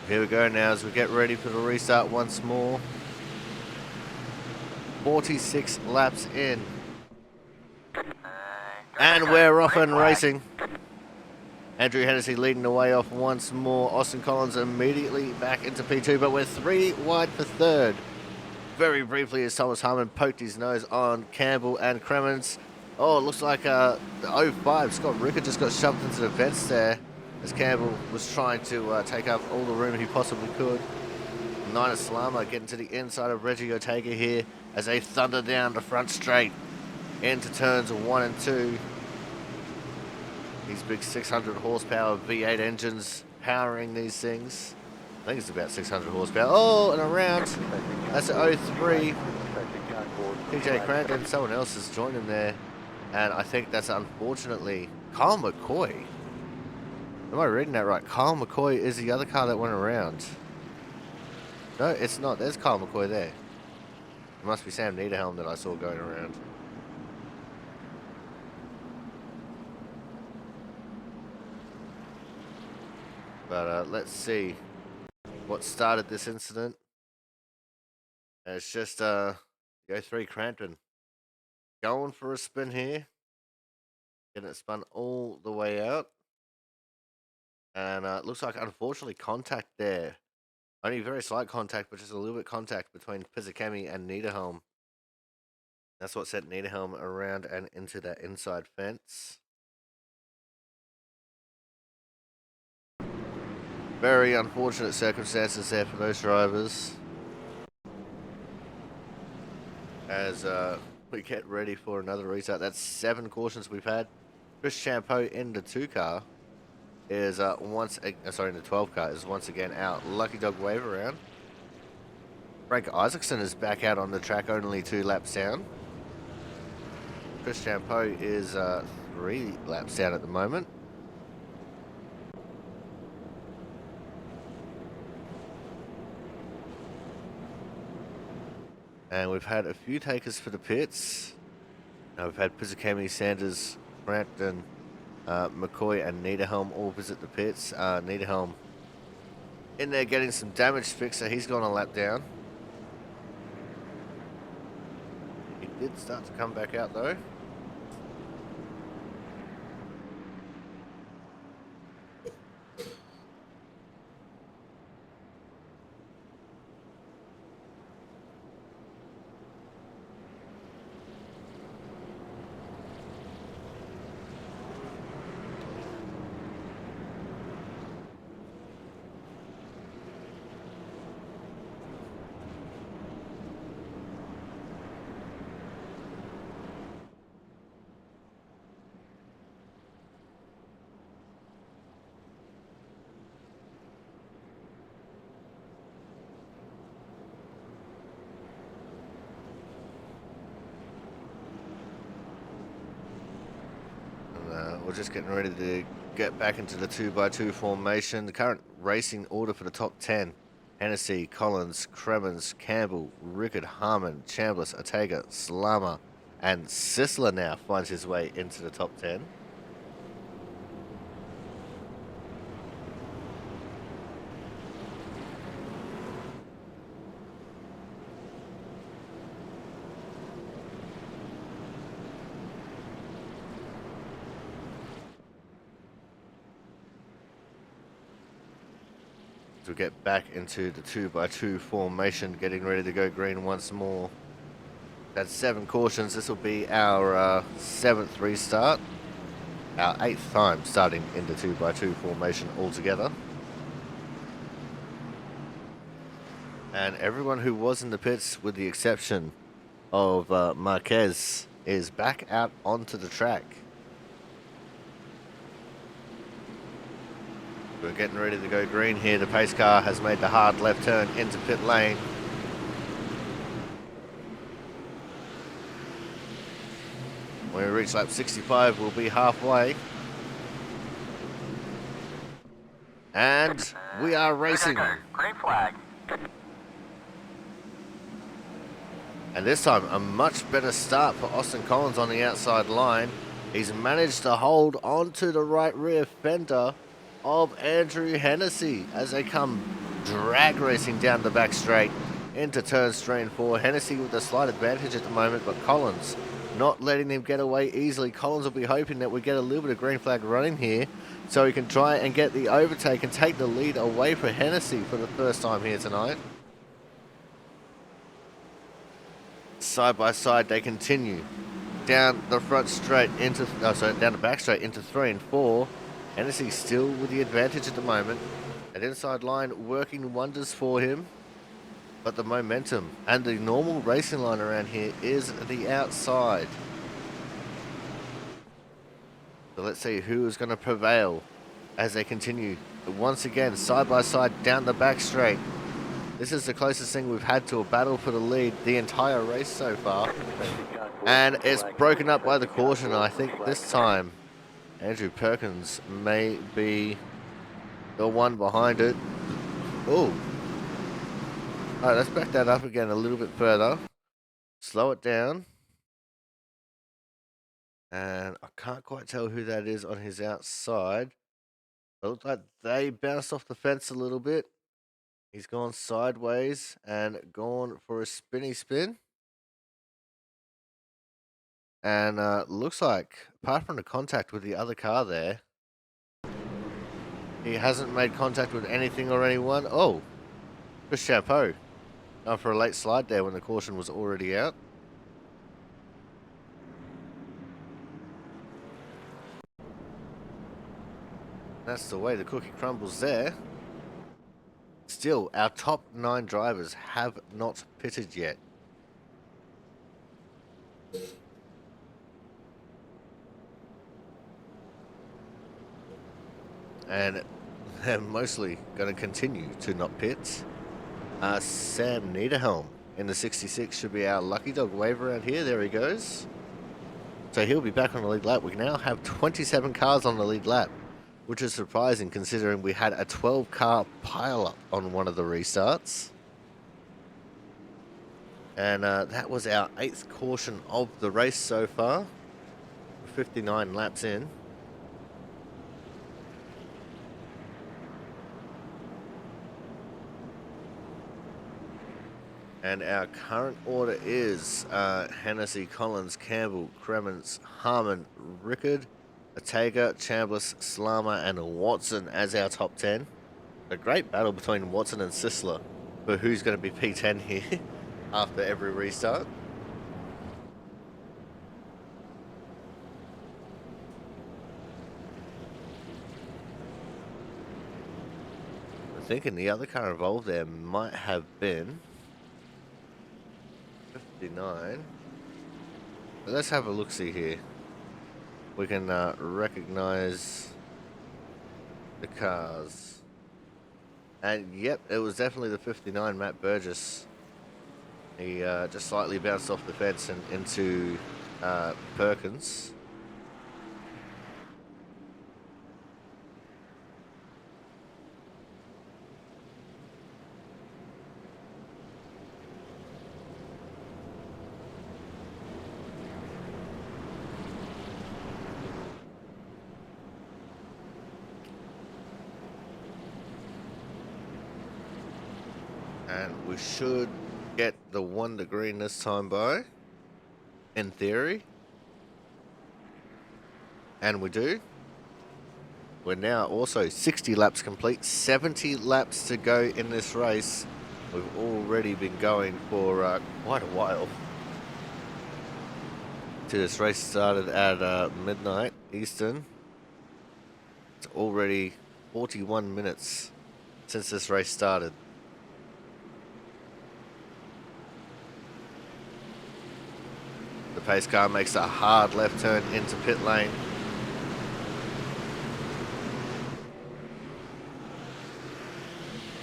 Here we go now as we get ready for the restart once more. 46 laps in. And we're off and racing. Andrew Hennessy leading the way off once more. Austin Collins immediately back into P2, but we're 3 wide for third. Very briefly as Thomas Harmon poked his nose on Campbell and Cremens. Oh, it looks like the 05, Scott Rickard just got shoved into the vents there, as Campbell was trying to take up all the room he possibly could. Nina Salama getting to the inside of Reggie Ortega here as they thunder down the front straight into turns 1 and 2. These big 600 horsepower V8 engines powering these things. I think it's about 600 horsepower. Oh, and around. That's an 03. PJ Crandon, someone else has joined him there. And I think that's unfortunately Kyle McCoy. Am I reading that right? Kyle McCoy is the other car that went around. No, it's not. There's Kyle McCoy there. It must be Sam Niederhelm that I saw going around. But let's see what started this incident. And it's just the 03 Crampton going for a spin here. Getting it spun all the way out. And it looks like, unfortunately, contact there. Only very slight contact, but just a little bit contact between Pizzakemi and Niederhelm. That's what sent Niederhelm around and into that inside fence. Very unfortunate circumstances there for those drivers. As we get ready for another restart. That's 7 cautions we've had. Chris Champeau in the 2 car is in the 12 car is once again out. Lucky Dog wave around. Frank Isaacson is back out on the track, only 2 laps down. Chris Champeau is 3 laps down at the moment. And we've had a few takers for the pits. We've had Pizzakemi, Sanders, Crampton, McCoy and Niederhelm all visit the pits. Niederhelm in there getting some damage fixed, so he's gone a lap down. He did start to come back out though. We're just getting ready to get back into the 2x2 formation. The current racing order for the top 10. Hennessy, Collins, Cremens, Campbell, Rickard, Harmon, Chambliss, Ortega, Slama, and Sisler now finds his way into the top 10. to get back into the 2x2 formation, getting ready to go green once more. That's 7 cautions. This will be our 7th restart, our 8th time starting in the 2x2 formation altogether. And everyone who was in the pits, with the exception of Marquez, is back out onto the track. We're getting ready to go green here. The pace car has made the hard left turn into pit lane. When we reach lap 65, we'll be halfway. And we are racing. Green flag. And this time, a much better start for Austin Collins on the outside line. He's managed to hold onto the right rear fender of Andrew Hennessy as they come drag racing down the back straight into turns 3 and 4. Hennessy with a slight advantage at the moment, but Collins not letting him get away easily. Collins will be hoping that we get a little bit of green flag running here so he can try and get the overtake and take the lead away for Hennessy for the first time here tonight. Side by side they continue down the front straight into down the back straight into 3 and 4. Hennessy still with the advantage at the moment. That inside line working wonders for him. But the momentum and the normal racing line around here is the outside. So let's see who is going to prevail as they continue once again side by side down the back straight. This is the closest thing we've had to a battle for the lead the entire race so far. And it's broken up by the caution. I think this time Andrew Perkins may be the one behind it. Oh. Alright, let's back that up again a little bit further. Slow it down. And I can't quite tell who that is on his outside. It looks like they bounced off the fence a little bit. He's gone sideways and gone for a spinny spin. And looks like, apart from the contact with the other car there, he hasn't made contact with anything or anyone. Oh, Chris Chapeau. Going for a late slide there when the caution was already out. That's the way the cookie crumbles there. Still, our top 9 drivers have not pitted yet. And they're mostly going to continue to not pit. Sam Niederhelm in the 66 should be our lucky dog wave around here. There he goes. So he'll be back on the lead lap. We now have 27 cars on the lead lap, which is surprising considering we had a 12-car pile-up on one of the restarts. And that was our 8th caution of the race so far. 59 laps in. And our current order is Hennessy, Collins, Campbell, Cremens, Harmon, Rickard, Ortega, Chambliss, Slama, and Watson as our top 10. A great battle between Watson and Sisler for who's going to be P10 here after every restart. I'm thinking the other car involved there might have been 59. But let's have a look-see here. We can recognize the cars. And yep, it was definitely the 59, Matt Burgess. He just slightly bounced off the fence and into Perkins. And we should get the 1 to green this time by, in theory. And we do. We're now also 60 laps complete, 70 laps to go in this race. We've already been going for quite a while. This race started at midnight Eastern. It's already 41 minutes since this race started. The pace car makes a hard left turn into pit lane.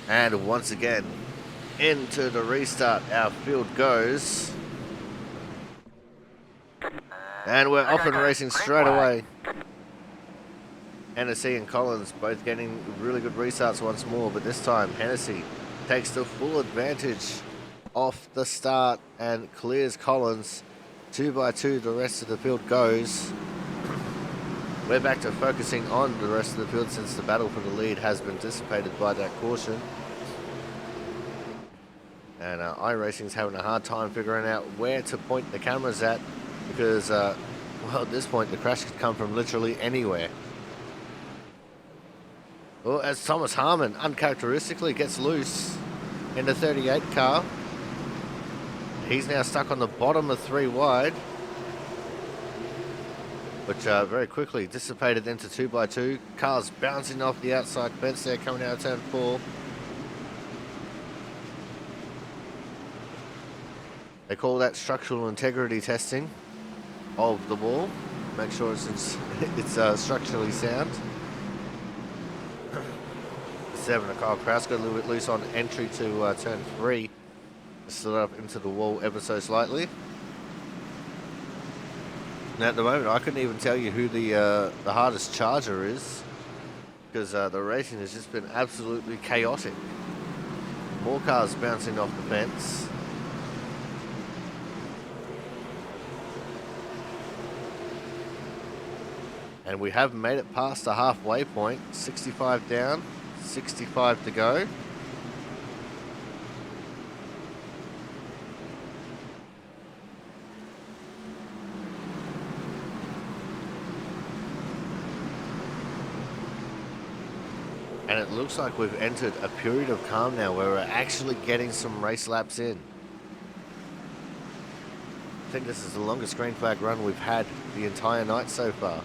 And once again, into the restart, our field goes. And we're off and racing straight away. Hennessy and Collins both getting really good restarts once more, but this time Hennessy takes the full advantage off the start and clears Collins. 2 by 2, the rest of the field goes. We're back to focusing on the rest of the field since the battle for the lead has been dissipated by that caution. And iRacing's having a hard time figuring out where to point the cameras at because, well, at this point the crash could come from literally anywhere. Well, as Thomas Harmon uncharacteristically gets loose in the 38 car. He's now stuck on the bottom of 3 wide, which very quickly dissipated into 2 by 2. Cars bouncing off the outside fence there coming out of turn 4. They call that structural integrity testing of the wall. Make sure it's structurally sound. 7, Kyle Kraus got a little bit loose on entry to turn 3. Slid up into the wall ever so slightly. Now at the moment I couldn't even tell you who the hardest charger is, because the racing has just been absolutely chaotic. More cars bouncing off the fence. And we have made it past the halfway point. 65 down, 65 to go. And it looks like we've entered a period of calm now where we're actually getting some race laps in. I think this is the longest green flag run we've had the entire night so far.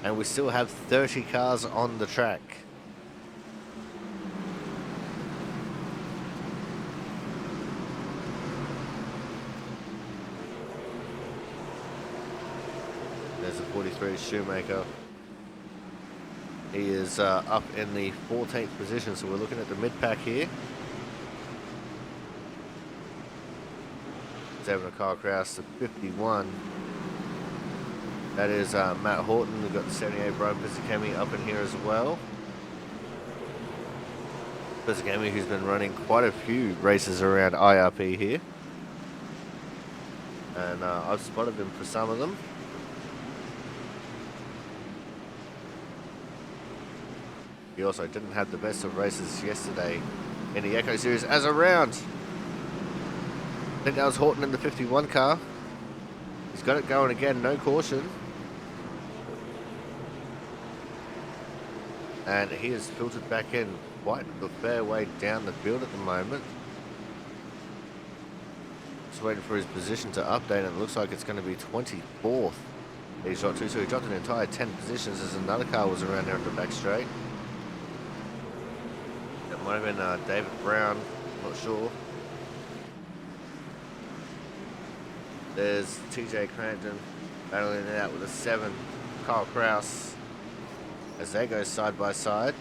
And we still have 30 cars on the track. There's a 43 Shoemaker. He is up in the 14th position, so we're looking at the mid-pack here. 7 Kyle Kraus to 51. That is Matt Horton. We've got the 78 Brian Pisakemi up in here as well. Pisakemi, who's been running quite a few races around IRP here. And I've spotted him for some of them. He also didn't have the best of races yesterday in the Echo Series as a round. I think that was Horton in the 51 car. He's got it going again, no caution. And he is filtered back in quite the fair way down the field at the moment. Just waiting for his position to update, and it looks like it's going to be 24th. He's dropped to, so he dropped an entire 10 positions as another car was around there at the back straight. That might have been David Brown, not sure. There's TJ Crampton battling it out with a 7, Kyle Kraus, as they go side by side.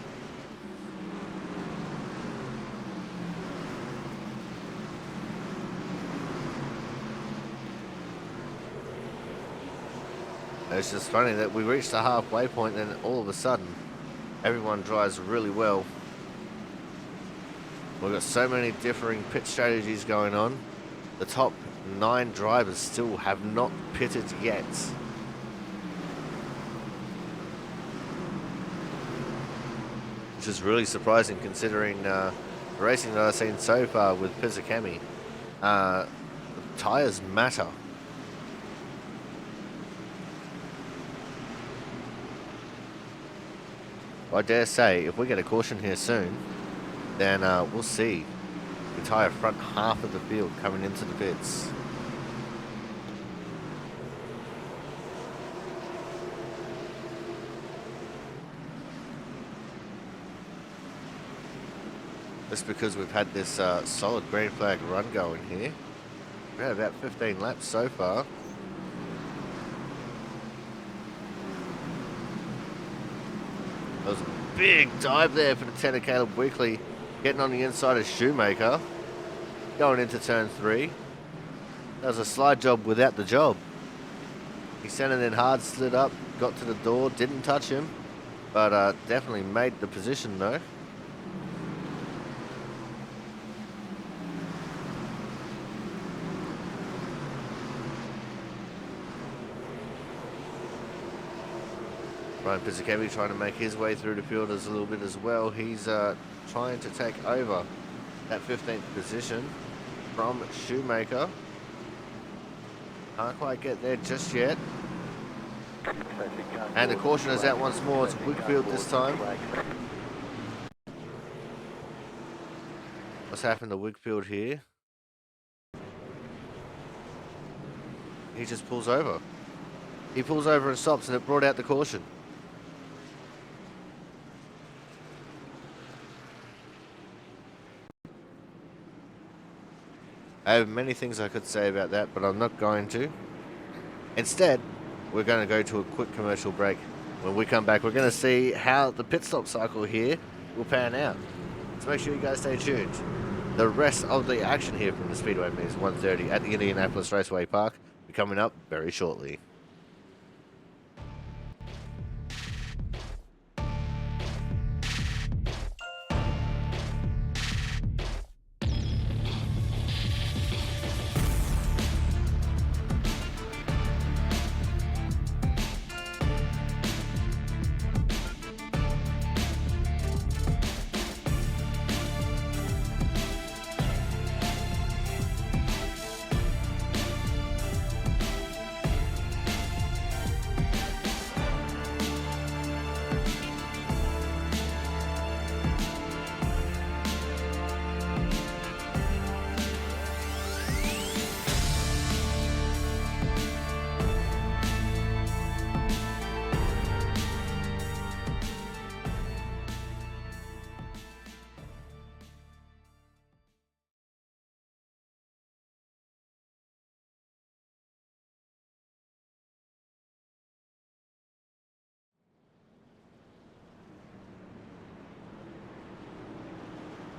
It's just funny that we reached the halfway point and all of a sudden everyone drives really well. We've got so many differing pit strategies going on. The top 9 drivers still have not pitted yet. Which is really surprising considering the racing that I've seen so far with Pisakemi. Tyres matter. I dare say, if we get a caution here soon, then we'll see the entire front half of the field coming into the pits. Just because we've had this solid green flag run going here. We've had about 15 laps so far. That was a big dive there for the 10 of Caleb Weekly, getting on the inside of Shoemaker, going into turn 3. That was a slide job without the job. He sent it in hard, slid up, got to the door, didn't touch him, but definitely made the position though. Ryan Pizzacchetti trying to make his way through the field as a little bit as well. He's trying to take over that 15th position from Shoemaker. Can't quite get there just yet. And the caution is out once more. It's Wigfield this time. What's happened to Wigfield here? He just pulls over. He pulls over and stops, and it brought out the caution. I have many things I could say about that, but I'm not going to. Instead, we're going to go to a quick commercial break. When we come back, we're going to see how the pit stop cycle here will pan out. So make sure you guys stay tuned. The rest of the action here from the Speedway meets 1:30 at the Indianapolis Raceway Park will be coming up very shortly.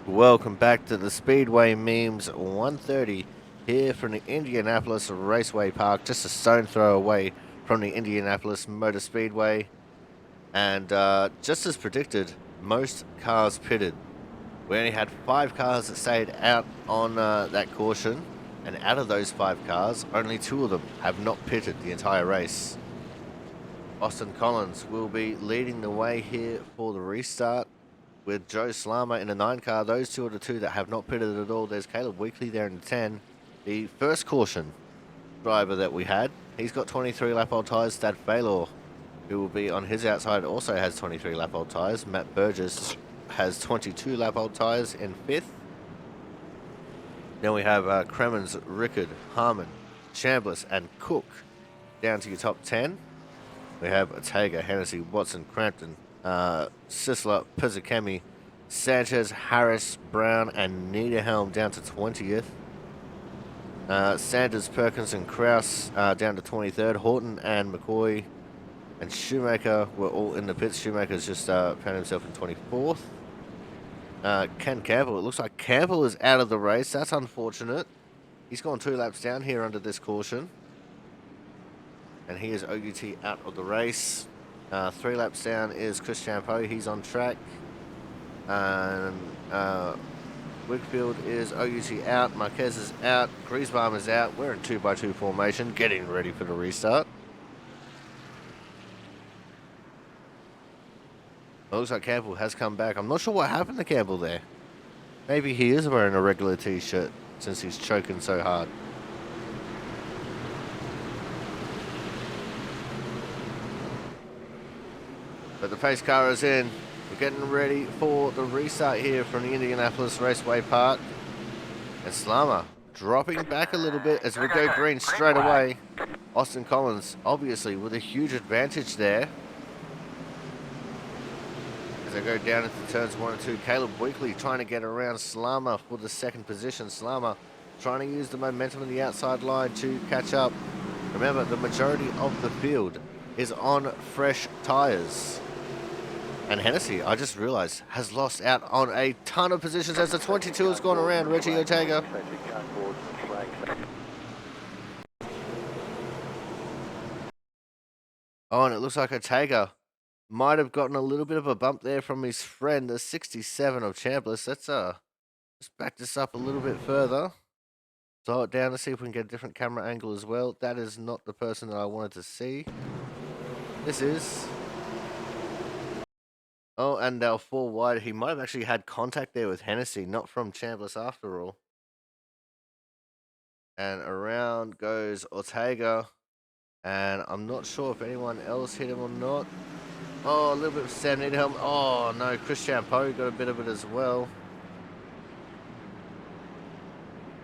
Welcome back to the Speedway Memes 1:30 here from the Indianapolis Raceway Park, just a stone throw away from the Indianapolis Motor Speedway. And just as predicted, most cars pitted. We only had 5 cars that stayed out on that caution, and out of those 5 cars, only 2 of them have not pitted the entire race. Austin Collins will be leading the way here for the restart, with Joe Slama in the 9 car. Those 2 are the 2 that have not pitted at all. There's Caleb Weekly there in the 10. The first caution driver that we had, he's got 23 lap old tyres. Stad Faylor, who will be on his outside, also has 23 lap old tyres. Matt Burgess has 22 lap old tyres in 5th. Then we have Cremens, Rickard, Harmon, Chambliss and Cook down to your top 10. We have Ortega, Hennessy, Watson, Crampton, Sisler, Pizzacchetti, Sanchez, Harris, Brown, and Niederhelm down to 20th. Sanders, Perkins, and Kraus down to 23rd. Horton and McCoy and Shoemaker were all in the pits. Shoemaker's just found himself in 24th. Ken Campbell, it looks like Campbell is out of the race. That's unfortunate. He's gone 2 laps down here under this caution. And he is OUT out of the race. 3 laps down is Chris Champeau. He's on track. And Wigfield is OUT out. Marquez is out. Griesbaum is out. We're in 2x2 formation, getting ready for the restart. It looks like Campbell has come back. I'm not sure what happened to Campbell there. Maybe he is wearing a regular t-shirt since he's choking so hard. But the pace car is in. We're getting ready for the restart here from the Indianapolis Raceway Park. And Slama dropping back a little bit as we go green straight away. Austin Collins, obviously, with a huge advantage there. As I go down into turns 1 and 2, Caleb Weekly trying to get around Slama for the second position. Slama trying to use the momentum of the outside line to catch up. Remember, the majority of the field is on fresh tyres. And Hennessy, I just realised, has lost out on a ton of positions as the 22 has gone around Reggie Ortega. Oh, and it looks like Ortega might have gotten a little bit of a bump there from his friend, the 67 of Chambliss. Let's just back this up a little bit further. Slow it down to see if we can get a different camera angle as well. That is not the person that I wanted to see. This is... Oh, and our 4 wide. He might have actually had contact there with Hennessy, not from Chambliss after all. And around goes Ortega. And I'm not sure if anyone else hit him or not. Oh, a little bit of Sam Needham. Oh, no, Chris Champeau got a bit of it as well.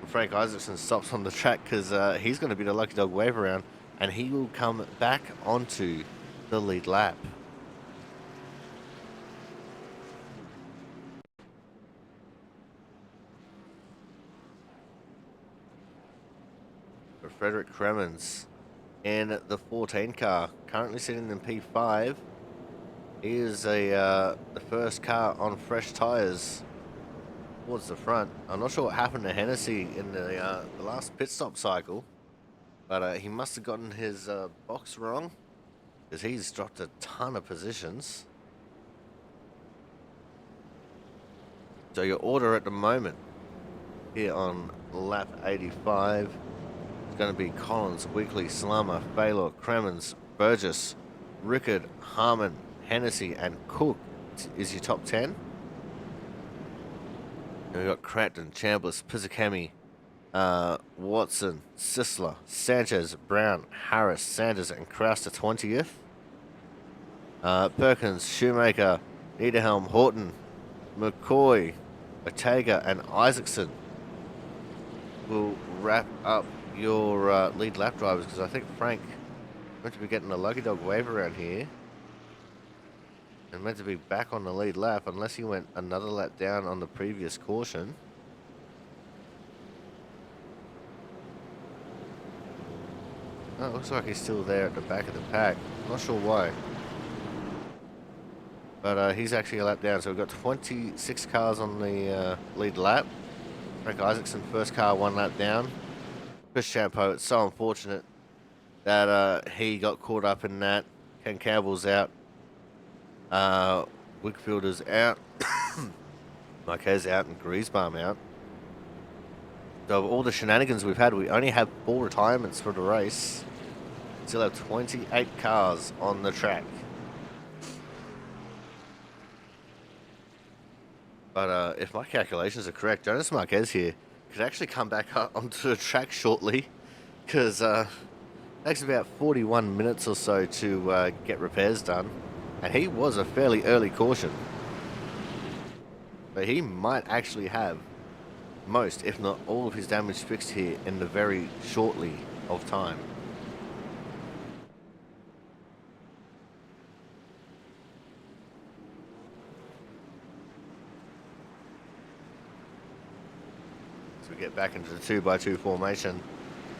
Frank Isaacson stops on the track because he's going to be the lucky dog wave around. And he will come back onto the lead lap. For Frederick Cremens in the 14 car, currently sitting in P5. He is the first car on fresh tyres towards the front. I'm not sure what happened to Hennessy in the last pit stop cycle, but he must have gotten his box wrong because he's dropped a ton of positions. So your order at the moment here on lap 85 is going to be Collins, Weekly, Slama, Baylor, Cremens, Burgess, Rickard, Harmon, Hennessy, and Cook is your top 10. And we've got Cratton, Chambliss, Pizzicami, Watson, Sisler, Sanchez, Brown, Harris, Sanders, and Kraus to 20th. Perkins, Shoemaker, Niederhelm, Horton, McCoy, Ortega, and Isaacson will wrap up your lead lap drivers, because I think Frank meant to be getting a lucky dog wave around here and meant to be back on the lead lap unless he went another lap down on the previous caution. Oh, it looks like he's still there at the back of the pack. Not sure why. But he's actually a lap down, so we've got 26 cars on the lead lap. Frank Isaacson, first car, 1 lap down. Chris Champeau, it's so unfortunate that he got caught up in that. Ken Campbell's out. Wickfield is out. Marquez out and Griesbaum out. So of all the shenanigans we've had, we only have 4 retirements for the race. Still have 28 cars on the track. But if my calculations are correct, Jonas Marquez here could actually come back up onto the track shortly, because it takes about 41 minutes or so to get repairs done. And he was a fairly early caution. But he might actually have most, if not all, of his damage fixed here in the very shortly of time. So we get back into the 2x2 formation.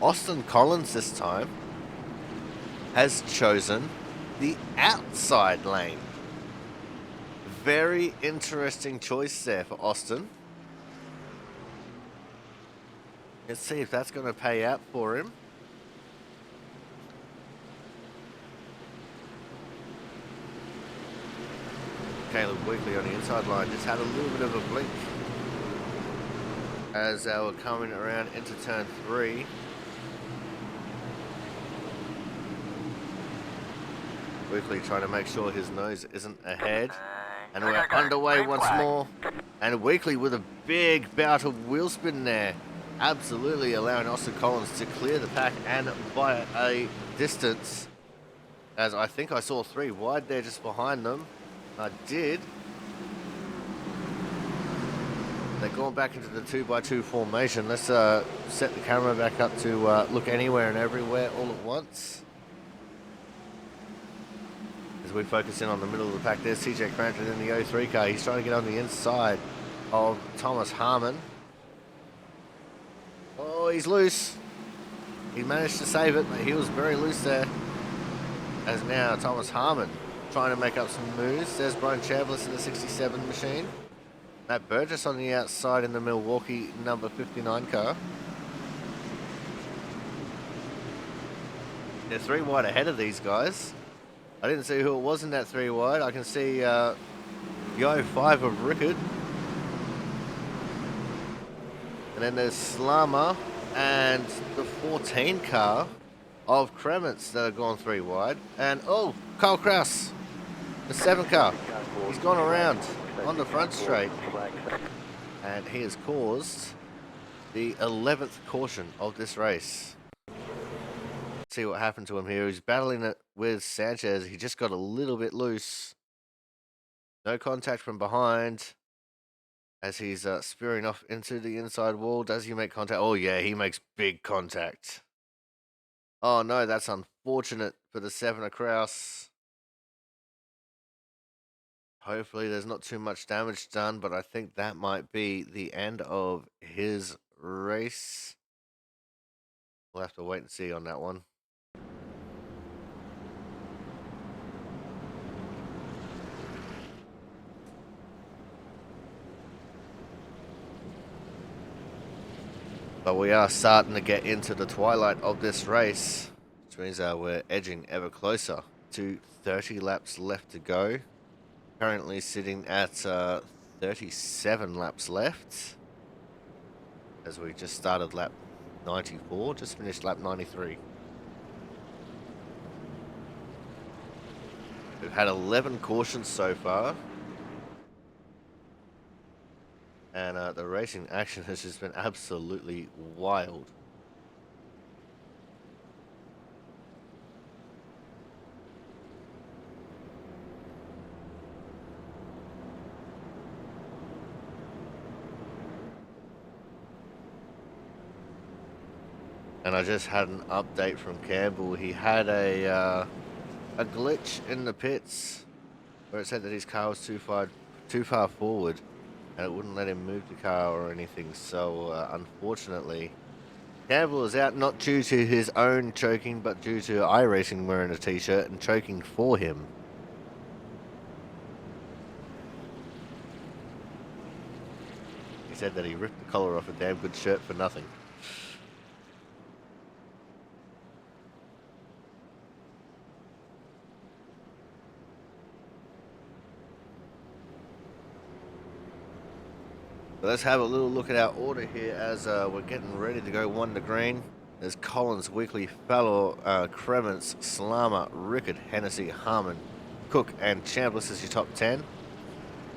Austin Collins this time has chosen the outside lane. Very interesting choice there for Austin. Let's see if that's going to pay out for him. Caleb Weekly on the inside line just had a little bit of a blink as they were coming around into turn 3. Weekly trying to make sure his nose isn't ahead. And we're underway once more. And Weekly with a big bout of wheel spin there. Absolutely allowing Austin Collins to clear the pack, and by a distance, as I think I saw 3 wide there just behind them. I did. They're going back into the 2x2 formation. Let's set the camera back up to look anywhere and everywhere all at once. As we focus in on the middle of the pack, there's TJ Crampton in the 03 car. He's trying to get on the inside of Thomas Harmon. Oh, he's loose. He managed to save it, but he was very loose there. As now Thomas Harmon trying to make up some moves. There's Brian Chambliss in the 67 machine. Matt Burgess on the outside in the Milwaukee number 59 car. They're 3 wide ahead of these guys. I didn't see who it was in that 3 wide. I can see the 05 of Rickard. And then there's Slama and the 14 car of Kremens that have gone 3 wide. And oh, Kyle Kraus, the 7 car. He's gone around on the front straight. And he has caused the 11th caution of this race. See what happened to him here. He's battling it with Sanchez. He just got a little bit loose. No contact from behind as he's spearing off into the inside wall. Does he make contact? Oh yeah, he makes big contact. Oh no, that's unfortunate for the 7 of Kraus. Hopefully there's not too much damage done, but I think that might be the end of his race. We'll have to wait and see on that one. But we are starting to get into the twilight of this race, which means we're edging ever closer to 30 laps left to go. Currently sitting at 37 laps left, as we just started lap 94, just finished lap 93. We've had 11 cautions so far. And the racing action has just been absolutely wild. And I just had an update from Campbell. He had a glitch in the pits where it said that his car was too far forward, and it wouldn't let him move the car or anything. So unfortunately, Campbell is out, not due to his own choking, but due to iRacing wearing a t-shirt and choking for him. He said that he ripped the collar off a damn good shirt for nothing. Let's have a little look at our order here as we're getting ready to go 1 to green. There's Collins, Weekly, Fallow, Kremens, Slama, Rickard, Hennessy, Harmon, Cook, and Chambliss as your top 10.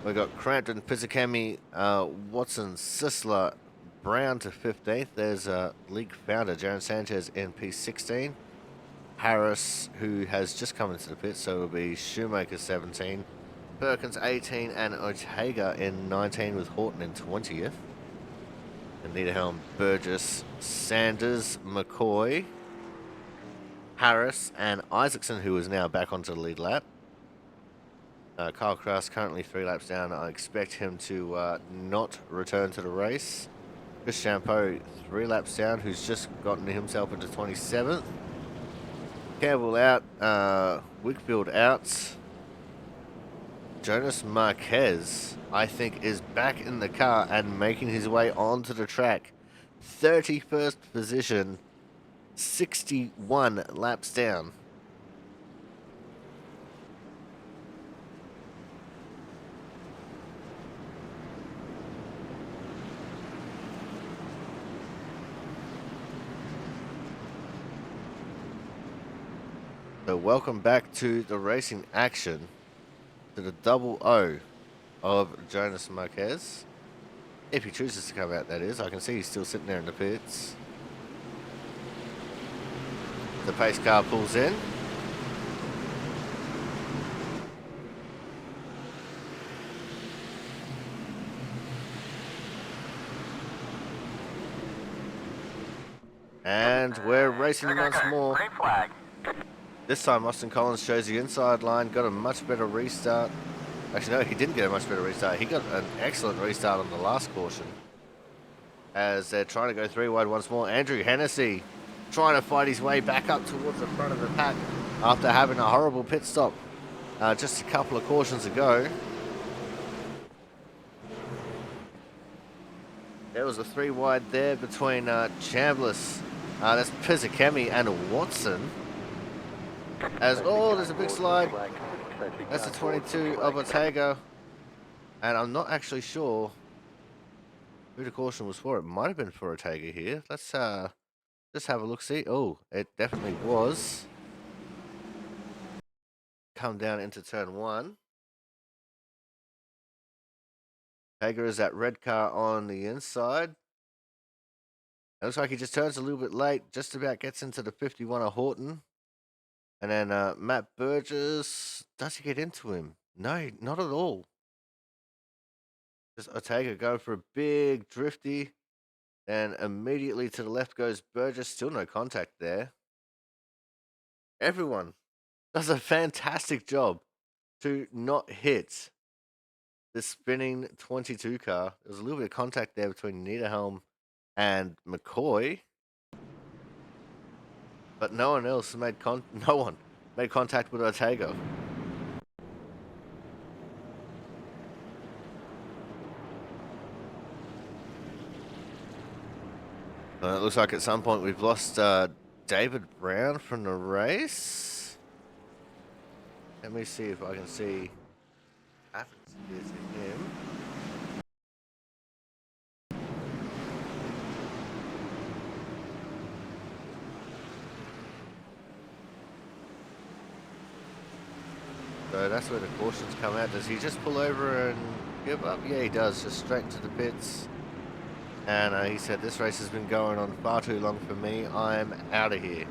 We've got Crampton, Pizzicami, Watson, Sisler, Brown to 15th. There's league founder Jaron Sanchez in P16. Harris, who has just come into the pit, so it'll be Shoemaker 17. Perkins 18 and Ortega in 19 with Horton in 20th. And Niederhelm, Burgess, Sanders, McCoy, Harris and Isaacson, who is now back onto the lead lap. Kyle Kraus currently 3 laps down. I expect him to not return to the race. Chris Champeau 3 laps down, who's just gotten himself into 27th. Campbell out, Wickfield out. Jonas Marquez, I think, is back in the car and making his way onto the track. 31st position, 61 laps down. So welcome back to the racing action. To the double O of Jonas Marquez. If he chooses to come out, that is. I can see he's still sitting there in the pits. The pace car pulls in. And we're racing once more. Green flag. This time Austin Collins shows the inside line, got a much better restart. Actually, no, he didn't get a much better restart. He got an excellent restart on the last caution. As they're trying to go 3 wide once more. Andrew Hennessy trying to fight his way back up towards the front of the pack after having a horrible pit stop just a couple of cautions ago. There was a 3 wide there between Chambliss, that's Pizzakemi, and Watson. As, oh, there's a big slide. That's the 22 of Ortega. And I'm not actually sure who the caution was for. It might have been for Ortega here. Let's just have a look, see. Oh, it definitely was. Come down into turn 1. Ortega is that red car on the inside. It looks like he just turns a little bit late, just about gets into the 51 of Horton. And then Matt Burgess, does he get into him? No, not at all. Just Ortega going for a big drifty. And immediately to the left goes Burgess, still no contact there. Everyone does a fantastic job to not hit the spinning 22 car. There was a little bit of contact there between Niederhelm and McCoy. But no one else made contact with Ortega. It looks like at some point we've lost David Brown from the race. Let me see if I can see what happens here to him. So that's where the cautions come out. Does he just pull over and give up? Yeah, he does. Just straight into the pits. And he said, this race has been going on far too long for me. I'm out of here.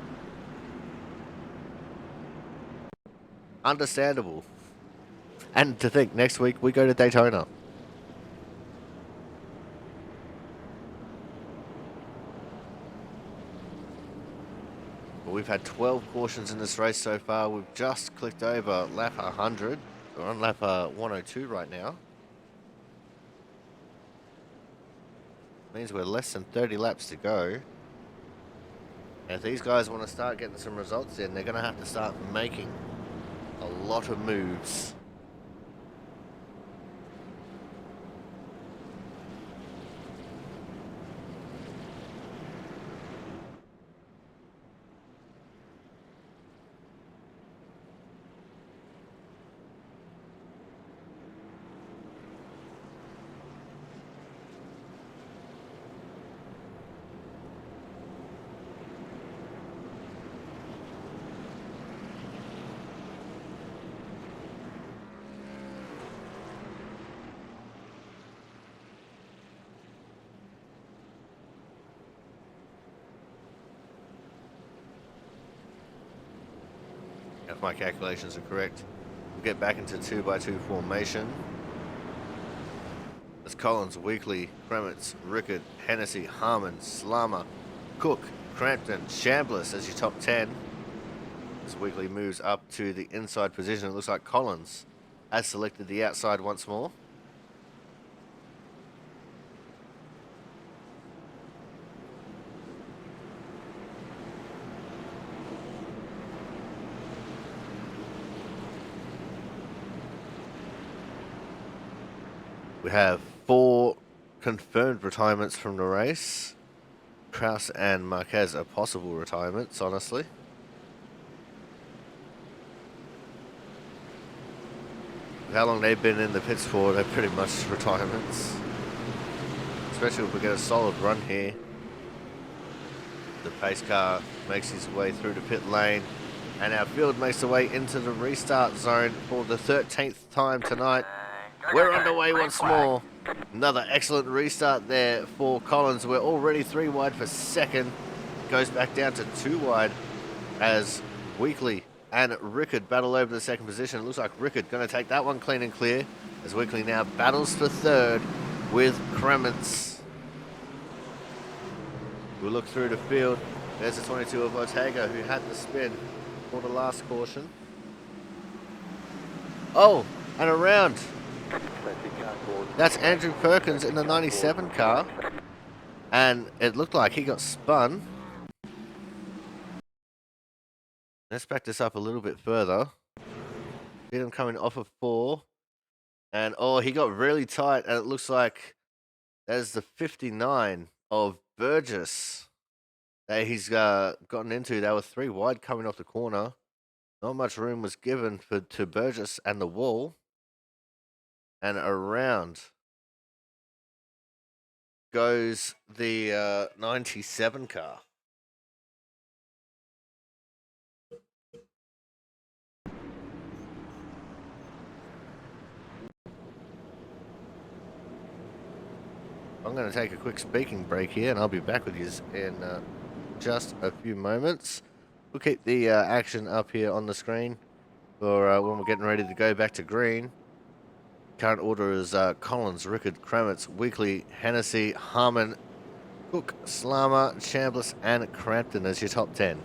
Understandable. And to think, next week we go to Daytona. Well, we've had 12 cautions in this race so far. We've just clicked over lap 100. We're on lap 102 right now. Means we're less than 30 laps to go. And if these guys want to start getting some results in, they're going to have to start making a lot of moves. If my calculations are correct, we'll get back into 2x2 formation. As Collins, Weekly, Kremitz, Rickard, Hennessy, Harmon, Slama, Cook, Crampton, Chambliss as your top 10. As Weekly moves up to the inside position, it looks like Collins has selected the outside once more. We have 4 confirmed retirements from the race. Kraus and Marquez are possible retirements, honestly. How long they've been in the pits for, they're pretty much retirements. Especially if we get a solid run here. The pace car makes his way through the pit lane. And our field makes their way into the restart zone for the 13th time tonight. We're underway once more. Another excellent restart there for Collins. We're already 3 wide for second. Goes back down to 2 wide as Weekly and Rickard battle over the second position. It looks like Rickard going to take that one clean and clear as Weekly now battles for third with Kremitz. We'll look through the field. There's the 22 of Ortega who had the spin for the last caution. Oh, and around. That's Andrew Perkins in the 97 car. And it looked like he got spun. Let's back this up a little bit further. See him coming off of 4. And oh, he got really tight. And it looks like there's the 59 of Burgess that he's gotten into. They were 3 wide coming off the corner. Not much room was given to Burgess and the wall. And around goes the 97 car. I'm going to take a quick speaking break here, and I'll be back with you in just a few moments. We'll keep the action up here on the screen for when we're getting ready to go back to green. Current order is Collins, Rickard, Kramitz, Weekly, Hennessy, Harmon, Cook, Slama, Chambliss, and Crampton as your top 10.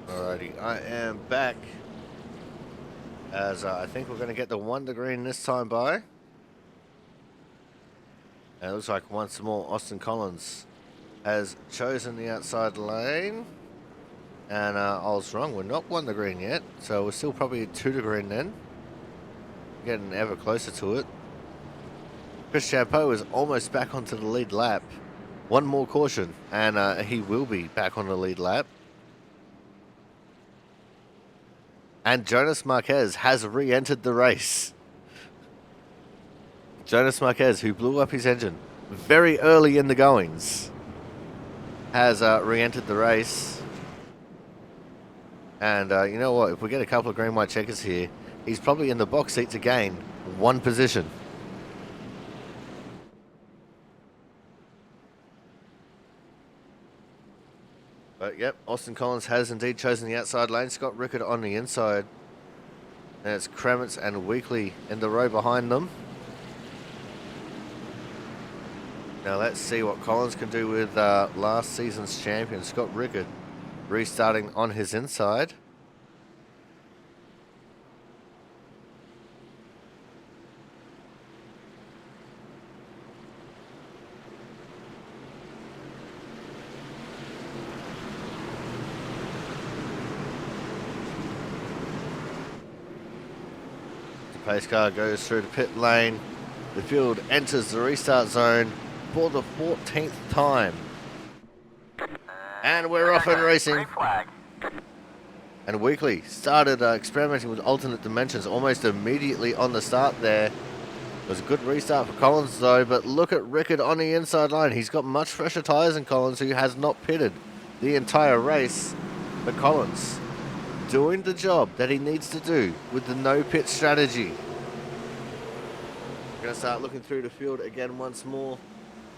Alrighty, I am back as I think we're going to get the Wonder Green this time by. And it looks like once more Austin Collins has chosen the outside lane. And I was wrong, we're not Wonder Green yet, so we're still probably 2 to green then. Getting ever closer to it. Chris Chapeau is almost back onto the lead lap. One more caution, and he will be back on the lead lap. And Jonas Marquez has re-entered the race. Jonas Marquez, who blew up his engine very early in the goings, has re-entered the race. And you know what? If we get a couple of green white checkers here, he's probably in the box seat to gain 1 position. But yep, Austin Collins has indeed chosen the outside lane. Scott Rickard on the inside. And it's Kramitz and Weekly in the row behind them. Now let's see what Collins can do with last season's champion, Scott Rickard, restarting on his inside. Pace car goes through the pit lane. The field enters the restart zone for the 14th time. And we're off and racing. And Weekly started experimenting with alternate dimensions almost immediately on the start there. It was a good restart for Collins though, but look at Rickard on the inside line. He's got much fresher tyres than Collins, who has not pitted the entire race. But Collins doing the job that he needs to do with the no pit strategy. We're going to start looking through the field again once more.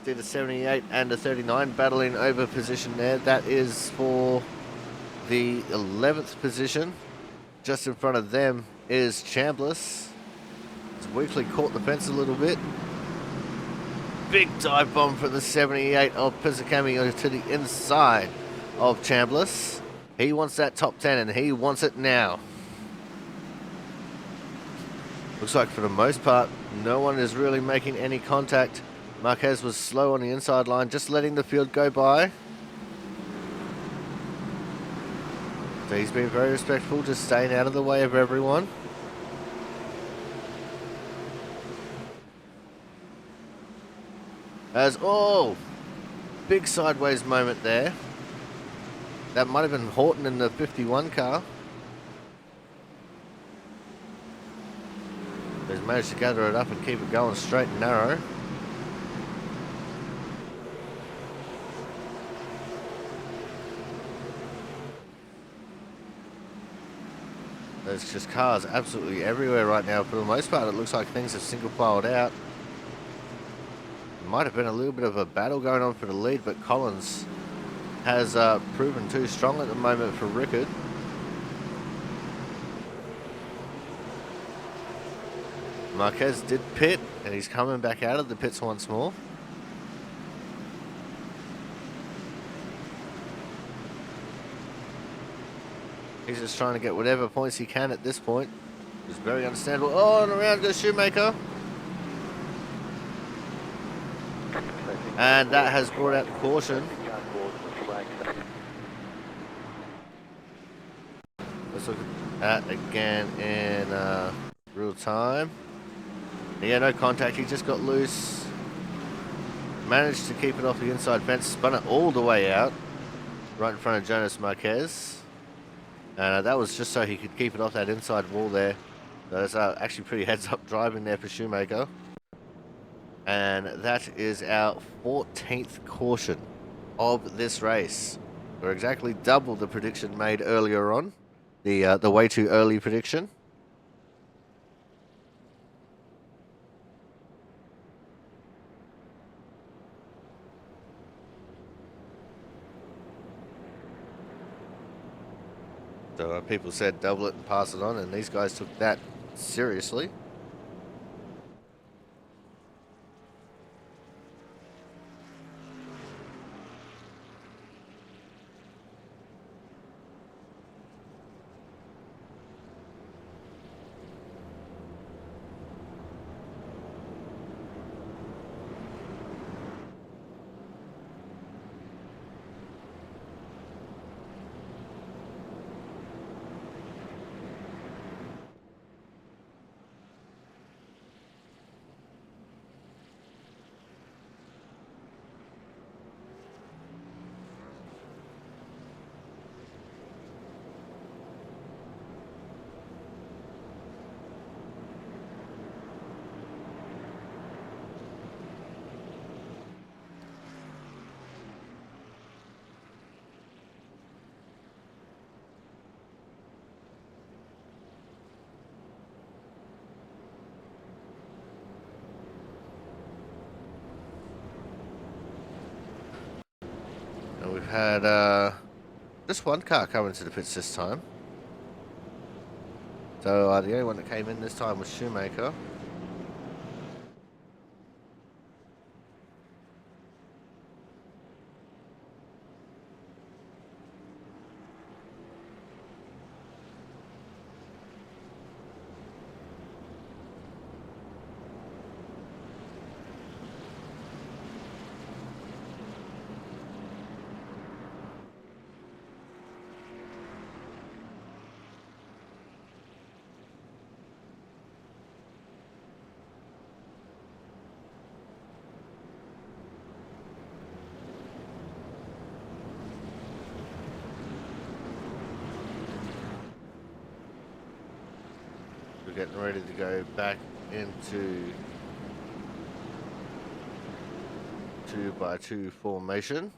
See the 78 and the 39 battling over position there. That is for the 11th position. Just in front of them is Chambliss. It's Weekly caught the fence a little bit. Big dive bomb for the 78 of Pisacami to the inside of Chambliss. He wants that top 10 and he wants it now. Looks like for the most part, no one is really making any contact. Marquez was slow on the inside line, just letting the field go by. So he's been very respectful, just staying out of the way of everyone. Big sideways moment there. That might have been Horton in the 51 car. He's managed to gather it up and keep it going straight and narrow. There's just cars absolutely everywhere right now. For the most part, it looks like things have single filed out. Might have been a little bit of a battle going on for the lead, but Collins has proven too strong at the moment for Rickard. Marquez did pit, and he's coming back out of the pits once more. He's just trying to get whatever points he can at this point. It's very understandable. Oh, and around goes Shoemaker. And that has brought out the caution. Let's look at that again in real time. Yeah, no contact. He just got loose. Managed to keep it off the inside fence. Spun it all the way out. Right in front of Jonas Marquez. And that was just so he could keep it off that inside wall there. So that's actually pretty heads-up driving there for Shoemaker. And that is our 14th caution of this race. We're exactly double the prediction made earlier on. The way too early prediction. So people said double it and pass it on, and these guys took that seriously. And we've had just one car come into the pits this time. So the only one that came in this time was Shoemaker. We're getting ready to go back into 2x2 formation.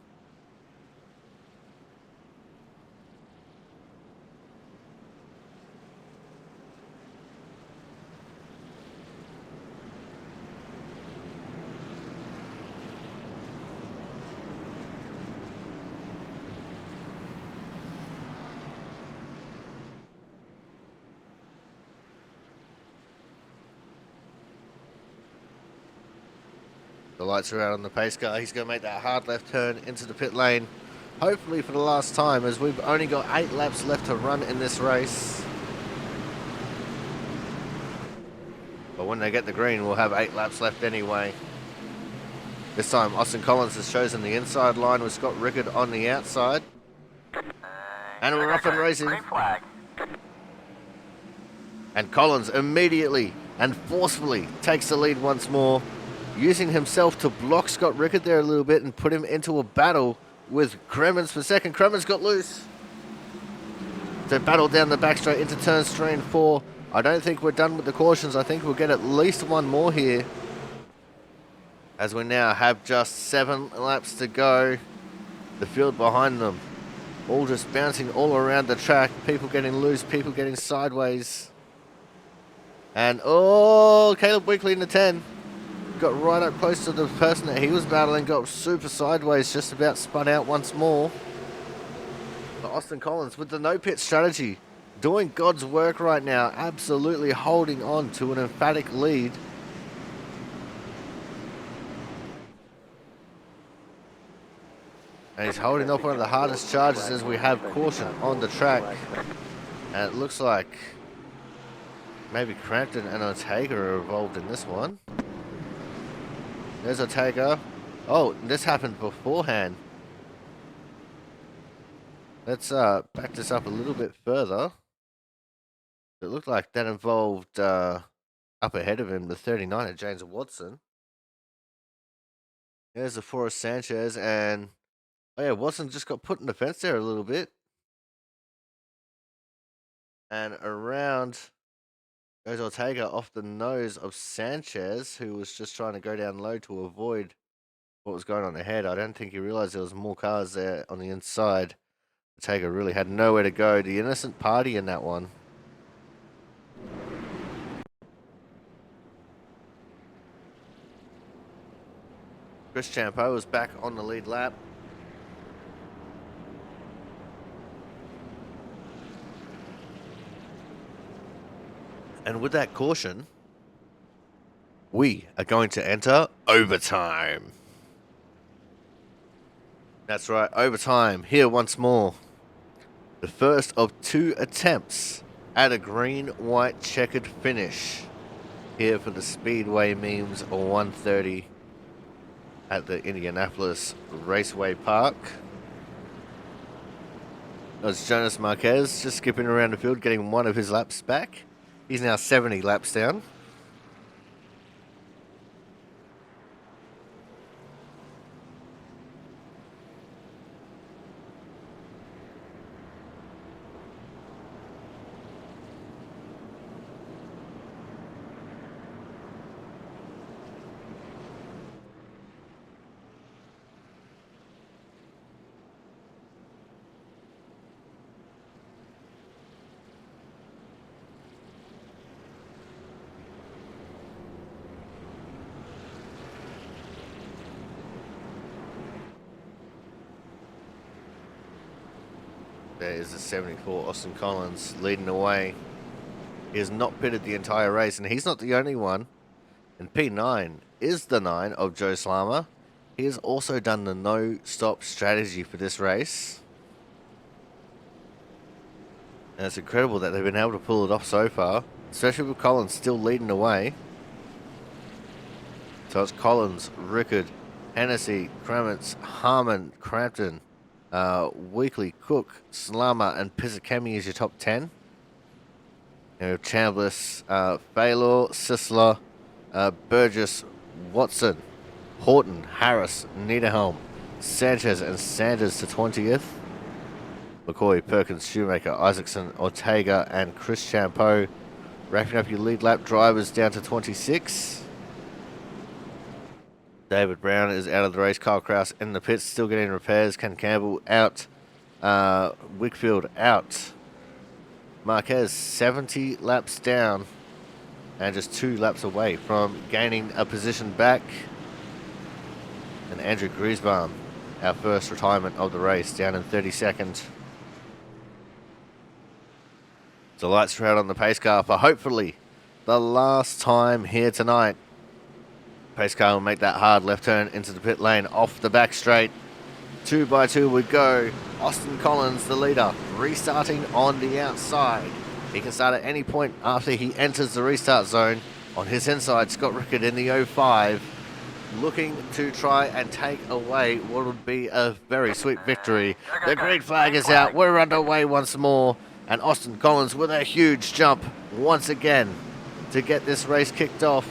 The lights are out on the pace car. He's going to make that hard left turn into the pit lane. hopefully for the last time, as we've only got 8 laps left to run in this race. But when they get the green, we'll have 8 laps left anyway. This time, Austin Collins has chosen the inside line with Scott Rickard on the outside. And we're off and racing. And Collins immediately and forcefully takes the lead once more, using himself to block Scott Rickard there a little bit and put him into a battle with Kremens for second. Kremens got loose. They battle down the back straight into turns 3 and 4. I don't think we're done with the cautions. I think we'll get at least one more here, as we now have just 7 laps to go. The field behind them, all just bouncing all around the track. People getting loose, people getting sideways. And, oh, Caleb Weekly in the 10. Got right up close to the person that he was battling, got super sideways, just about spun out once more. But Austin Collins with the no-pit strategy, doing God's work right now, absolutely holding on to an emphatic lead. And he's holding up one of the hardest charges as we have caution on the track. And it looks like maybe Crampton and Ortega are involved in this one. There's Ortega. Oh, this happened beforehand. Let's back this up a little bit further. It looked like that involved up ahead of him, the 39 at James Watson. There's the Forrest Sanchez, and oh yeah, Watson just got put in the fence there a little bit. And around goes Ortega off the nose of Sanchez, who was just trying to go down low to avoid what was going on ahead. I don't think he realized there was more cars there on the inside. Ortega really had nowhere to go. The innocent party in that one. Chris Champeau was back on the lead lap. And with that caution, we are going to enter overtime. That's right, overtime here once more. The first of 2 attempts at a green-white checkered finish here for the Speedway Memes 130 at the Indianapolis Raceway Park. That's Jonas Marquez just skipping around the field, getting one of his laps back. He's now 70 laps down. There is the 74 Austin Collins leading the way. He has not pitted the entire race, and he's not the only one. And P9 is the 9 of Joe Slama. He has also done the no-stop strategy for this race. And it's incredible that they've been able to pull it off so far, especially with Collins still leading the way. So it's Collins, Rickard, Hennessy, Kramitz, Harmon, Crampton, Weekly, Cook, Slama, and Pizzacchemi is your top 10. You have Chambliss, Baylor, Sisler, Burgess, Watson, Horton, Harris, Niederhelm, Sanchez, and Sanders to 20th. McCoy, Perkins, Shoemaker, Isaacson, Ortega, and Chris Champeau wrapping up your lead lap drivers down to 26. David Brown is out of the race. Kyle Kraus in the pits, still getting repairs. Ken Campbell out. Wickfield out. Marquez 70 laps down and just 2 laps away from gaining a position back. And Andrew Griesbaum, our first retirement of the race, down in 32nd. The lights are out on the pace car for hopefully the last time here tonight. Pace car will make that hard left turn into the pit lane off the back straight. 2 by 2 we go. Austin Collins, the leader, restarting on the outside. He can start at any point after he enters the restart zone. On his inside, Scott Rickard in the 05, looking to try and take away what would be a very sweet victory. The green flag is out. We're underway once more. And Austin Collins with a huge jump once again to get this race kicked off.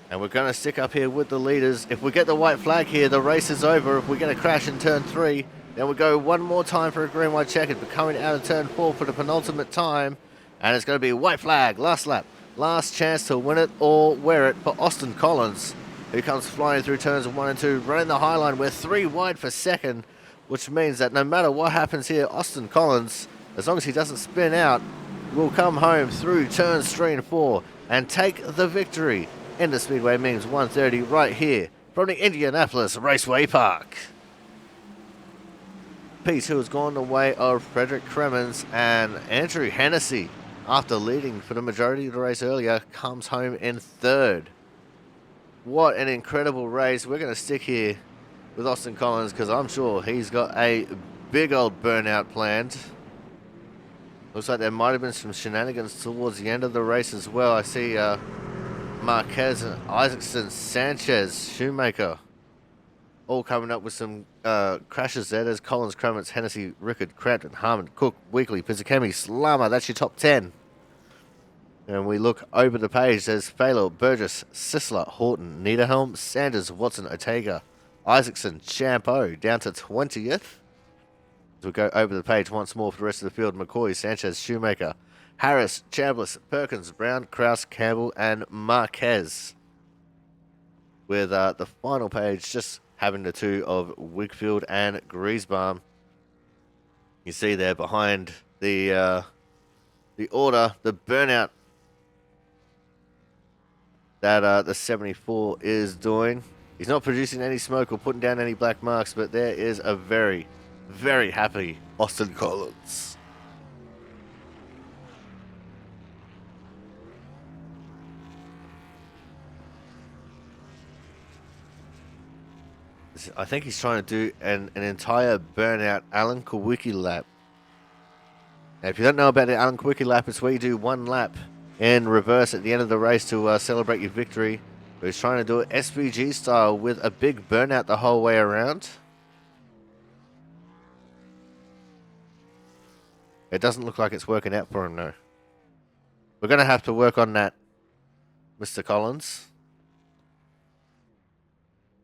And we're going to stick up here with the leaders. If we get the white flag here, the race is over. If we get a crash in turn 3, then we go one more time for a green white checkered. But coming out of turn 4 for the penultimate time. And it's going to be a white flag, last lap. Last chance to win it or wear it for Austin Collins, who comes flying through turns 1 and 2, running the high line. We're 3 wide for second, which means that no matter what happens here, Austin Collins, as long as he doesn't spin out, will come home through turns 3 and 4 and take the victory in the Speedway Memes 130 right here from the Indianapolis Raceway Park. P2 has gone the way of Frederick Cremens, and Andrew Hennessy, after leading for the majority of the race earlier, comes home in 3rd. What an incredible race. We're going to stick here with Austin Collins because I'm sure he's got a big old burnout planned. Looks like there might have been some shenanigans towards the end of the race as well. I see Marquez and Isaacson, Sanchez, Shoemaker, all coming up with some crashes there. There's Collins, Cremens, Hennessy, Rickard, Crampton, Harmon, Cook, Weekly, Pizzakemi, Slama. That's your top 10. And we look over the page. There's Falo, Burgess, Sisler, Horton, Niederhelm, Sanders, Watson, Ortega, Isaacson, Champeau down to 20th. As we go over the page once more for the rest of the field, McCoy, Sanchez, Shoemaker, Harris, Chambliss, Perkins, Brown, Kraus, Campbell, and Marquez. With the final page just having the 2 of Wigfield and Griesbaum. You see there behind the order, the burnout that the 74 is doing. He's not producing any smoke or putting down any black marks, but there is a very, very happy Austin Collins. I think he's trying to do an entire burnout Alan Kawicki lap. Now, if you don't know about the Alan Kawicki lap, it's where you do 1 lap in reverse at the end of the race to celebrate your victory. But he's trying to do it SVG style with a big burnout the whole way around. It doesn't look like it's working out for him, no. We're going to have to work on that, Mr. Collins.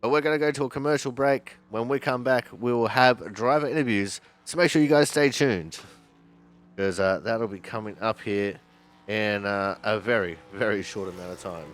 But we're going to go to a commercial break. When we come back, we will have driver interviews. So make sure you guys stay tuned, because that'll be coming up here in a very, very short amount of time.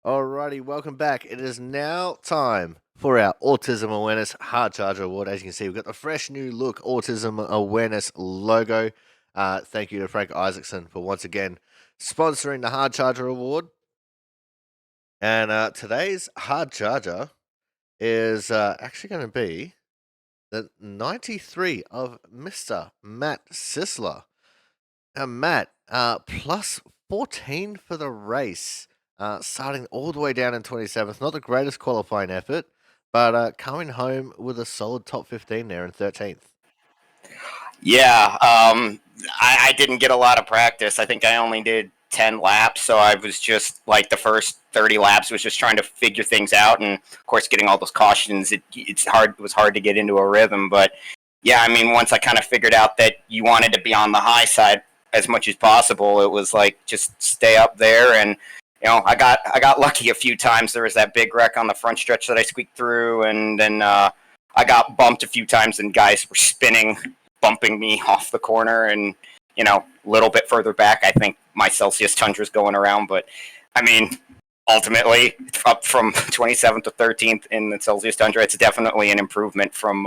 Alrighty, welcome back. It is now time for our Autism Awareness Hard Charger Award. As you can see, we've got the fresh new look Autism Awareness logo. Thank you to Frank Isaacson for once again sponsoring the Hard Charger Award. And today's Hard Charger is actually going to be the 93 of Mr. Matt Sisler. Matt, plus 14 for the race. Starting all the way down in 27th. Not the greatest qualifying effort, but coming home with a solid top 15 there in 13th. Yeah, I didn't get a lot of practice. I think I only did 10 laps, so I was just like the first 30 laps was just trying to figure things out, and of course, getting all those cautions, it was hard to get into a rhythm. But yeah, I mean, once I kind of figured out that you wanted to be on the high side as much as possible, it was like just stay up there. And I got lucky a few times. There was that big wreck on the front stretch that I squeaked through, and then I got bumped a few times, and guys were spinning, bumping me off the corner, and a little bit further back, I think my Celsius Tundra's going around. But I mean, ultimately, up from 27th to 13th in the Celsius Tundra, it's definitely an improvement from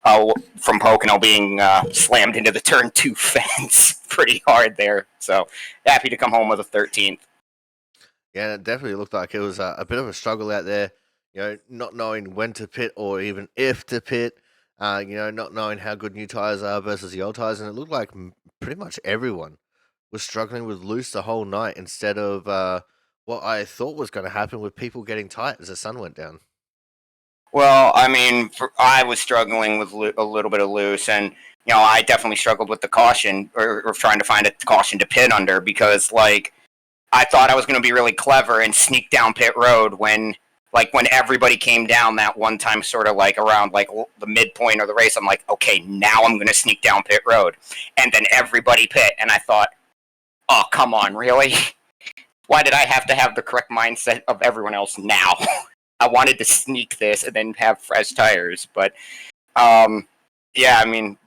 Pocono being slammed into the turn 2 fence pretty hard there. So happy to come home with a 13th. Yeah, it definitely looked like it was a bit of a struggle out there. Not knowing when to pit or even if to pit. Not knowing how good new tires are versus the old tires, and it looked like pretty much everyone was struggling with loose the whole night instead of what I thought was going to happen with people getting tight as the sun went down. Well, I mean, I was struggling with a little bit of loose, and I definitely struggled with the caution or trying to find a caution to pit under, because like I thought I was going to be really clever and sneak down pit road when everybody came down that one time, sort of like around like the midpoint of the race. I'm like, okay, now I'm going to sneak down pit road, and then everybody pit, and I thought, oh, come on, really? Why did I have to have the correct mindset of everyone else now? I wanted to sneak this and then have fresh tires. But yeah, I mean,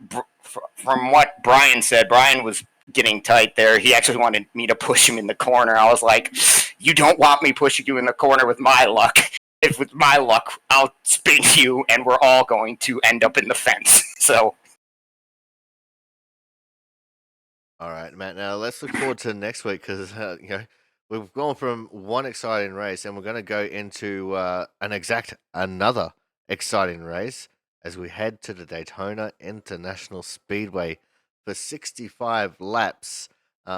from what Brian said, Brian was getting tight there. He actually wanted me to push him in the corner. I was like, you don't want me pushing you in the corner with my luck. If with my luck, I'll spin you and we're all going to end up in the fence. So. All right, Matt. Now let's look forward to next week, because we've gone from one exciting race, and we're going to go into another exciting race as we head to the Daytona International Speedway for 65 laps.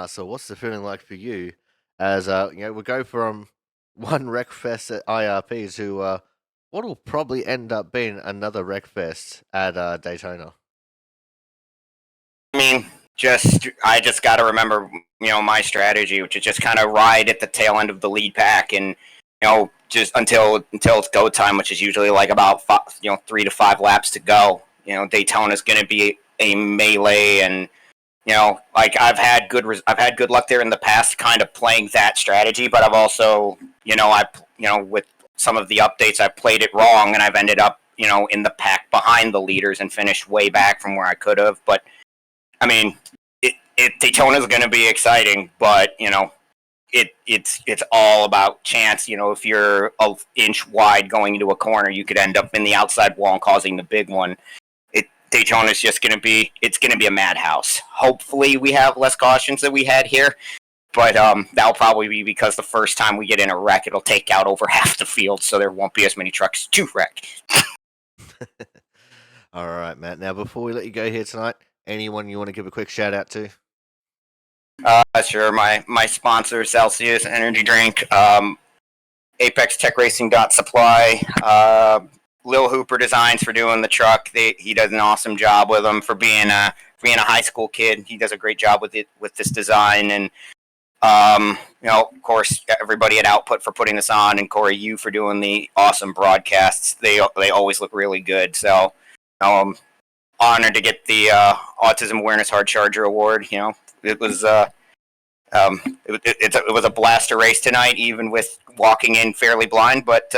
So what's the feeling like for you as we go from one wreck fest at IRP to what will probably end up being another wreck fest at Daytona? I mean, I just got to remember, my strategy, which is just kind of ride at the tail end of the lead pack, and just until it's go time, which is usually like about 3 to 5 laps to go. Daytona is going to be a melee, and like I've had good luck there in the past, kind of playing that strategy. But I've also, with some of the updates, I've played it wrong, and I've ended up, in the pack behind the leaders and finished way back from where I could have. But I mean, Daytona is going to be exciting, but it's all about chance. If you're an inch wide going into a corner, you could end up in the outside wall and causing the big one. Daytona is just going to be a madhouse. Hopefully, we have less cautions than we had here, but that'll probably be because the first time we get in a wreck, it'll take out over half the field, so there won't be as many trucks to wreck. All right, Matt. Now, before we let you go here tonight, anyone you want to give a quick shout out to? Sure. My sponsor, Celsius Energy Drink, Apex Tech Racing Supply, Lil Hooper Designs for doing the truck. He does an awesome job with them for being a high school kid. He does a great job with this design, and of course, everybody at Output for putting this on, and Corey, you for doing the awesome broadcasts. They always look really good. So, honored to get the Autism Awareness Hard Charger Award. It was it was a blaster race tonight, even with walking in fairly blind. But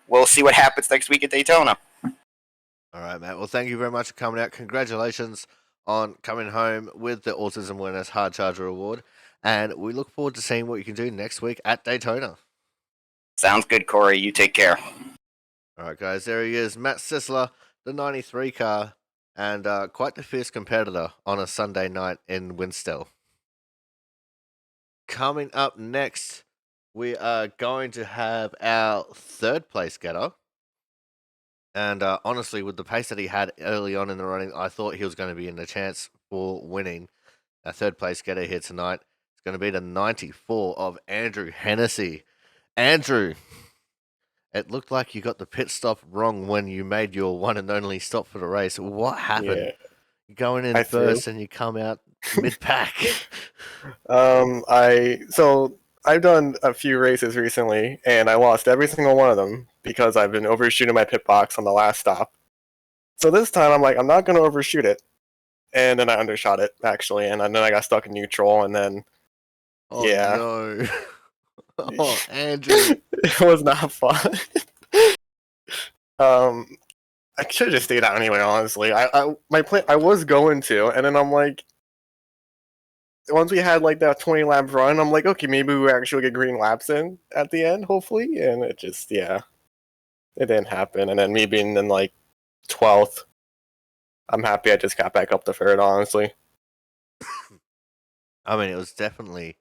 we'll see what happens next week at Daytona. All right, Matt. Well, thank you very much for coming out. Congratulations on coming home with the Autism Awareness Hard Charger Award, and we look forward to seeing what you can do next week at Daytona. Sounds good, Corey. You take care. All right, guys, there he is, Matt Sisler, the 93 car, and quite the fierce competitor on a Sunday night in Winstell. Coming up next, we are going to have our third place getter. And honestly, with the pace that he had early on in the running, I thought he was going to be in a chance for winning. Our third place getter here tonight is going to be the 94 of Andrew Hennessy. Andrew, it looked like you got the pit stop wrong when you made your one and only stop for the race. What happened? Yeah, You're going in I threw. first and you come out mid-pack. I've done a few races recently, and I lost every single one of them because I've been overshooting my pit box on the last stop. So this time I'm like, I'm not going to overshoot it, and then I undershot it actually, and then I got stuck in neutral, and then Oh, yeah, no. Oh, Andrew. it was not fun. I should have just stayed out anyway. Honestly, my plan, I was going to, and then I'm like, once we had like that 20 lap run, I'm like, okay, maybe we actually get green laps in at the end, hopefully. And it just, yeah, it didn't happen. And then me being in like 12th, I'm happy I just got back up to third, honestly. I mean, it was definitely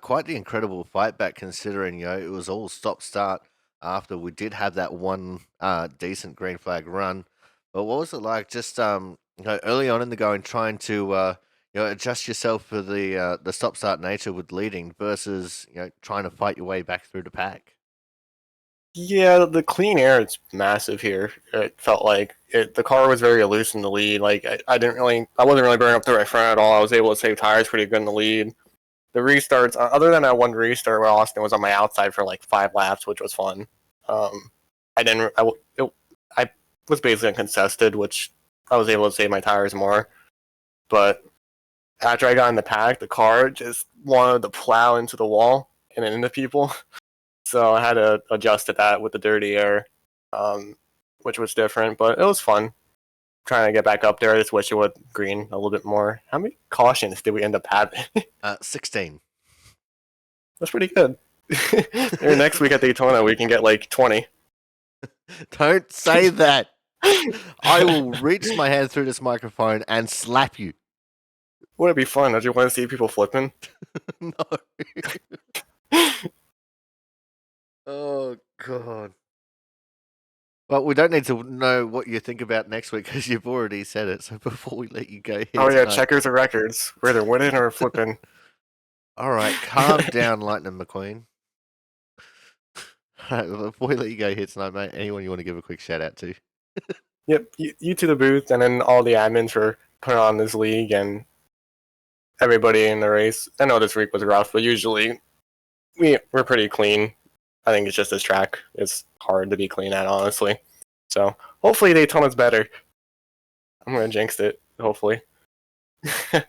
quite the incredible fight back, considering it was all stop start after we did have that one decent green flag run. But what was it like just early on in the going, trying to adjust yourself for the stop start nature with leading versus trying to fight your way back through the pack? Yeah, the clean air is massive here. It felt like the car was very loose in the lead. Like I wasn't really burning up the right front at all. I was able to save tires pretty good in the lead. The restarts, other than that one restart where Austin was on my outside for like 5 laps, which was fun. I was basically uncontested, which I was able to save my tires more. But after I got in the pack, the car just wanted to plow into the wall and into people. So I had to adjust to that with the dirty air, which was different, but it was fun. Trying to get back up there, I just wish it would green a little bit more. How many cautions did we end up having? 16. That's pretty good. Maybe next week at Daytona we can get like 20. Don't say that. I will reach my hand through this microphone and slap you. Would it be fun? Don't you want to see people flipping? No. Oh, God. But we don't need to know what you think about next week because you've already said it. So before we let you go here. Oh, yeah, checkers or records. We're either winning or flipping. All right, calm down, Lightning McQueen. All right, before we let you go here tonight, mate, anyone you want to give a quick shout out to? Yep, you to the booth, and then all the admins for putting on this league and everybody in the race. I know this week was rough, but usually we're pretty clean. I think it's just this track. It's hard to be clean at, honestly. So hopefully Daytona's better. I'm going to jinx it, hopefully. All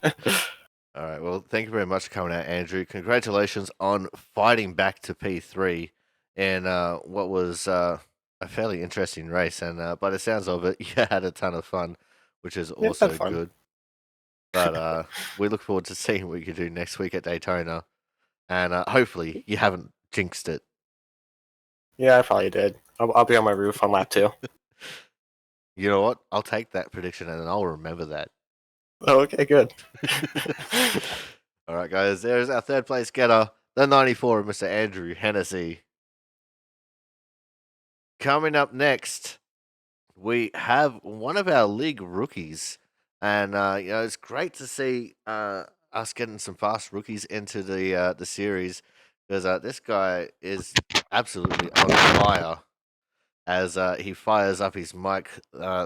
right, well, thank you very much for coming out, Andrew. Congratulations on fighting back to P3 in what was a fairly interesting race. And by the sounds of it, you had a ton of fun, which is also good. But we look forward to seeing what you can do next week at Daytona. And hopefully you haven't jinxed it. Yeah, I probably did. I'll be on my roof on lap 2. You know what? I'll take that prediction and I'll remember that. Oh, okay, good. All right, guys. There's our third place getter, the 94 of Mr. Andrew Hennessy. Coming up next, we have one of our league rookies. And, it's great to see us getting some fast rookies into the series because this guy is absolutely on fire as he fires up his mic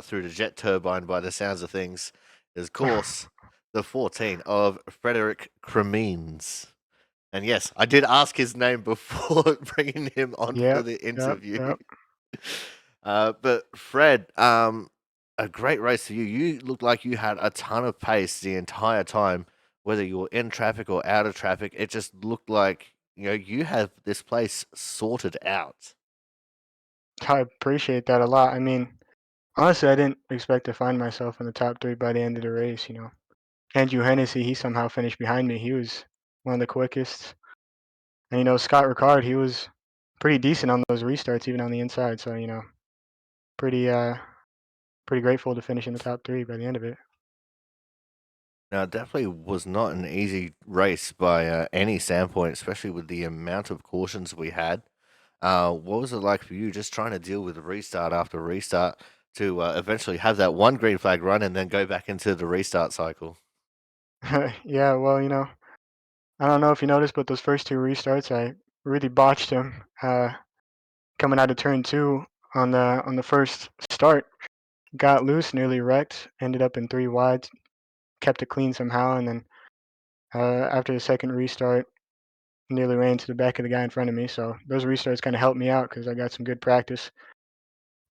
through the jet turbine by the sounds of things. Is, of course, the 14 of Frederick Cremines. And yes, I did ask his name before bringing him on for the interview. But Fred, a great race for you. You looked like you had a ton of pace the entire time, whether you were in traffic or out of traffic. It just looked like you have this place sorted out. I appreciate that a lot. I mean, honestly, I didn't expect to find myself in the top 3 by the end of the race. Andrew Hennessy, he somehow finished behind me. He was one of the quickest. And Scott Ricard, he was pretty decent on those restarts, even on the inside. So pretty pretty grateful to finish in the top 3 by the end of it. Now, it definitely was not an easy race by any standpoint, especially with the amount of cautions we had. What was it like for you just trying to deal with restart after restart to eventually have that one green flag run and then go back into the restart cycle? Yeah, well, I don't know if you noticed, but those first 2 restarts, I really botched them. Coming out of turn 2 on the first start, got loose, nearly wrecked, ended up in 3 wides, kept it clean somehow, and then after the second restart, nearly ran into the back of the guy in front of me. So those restarts kind of helped me out because I got some good practice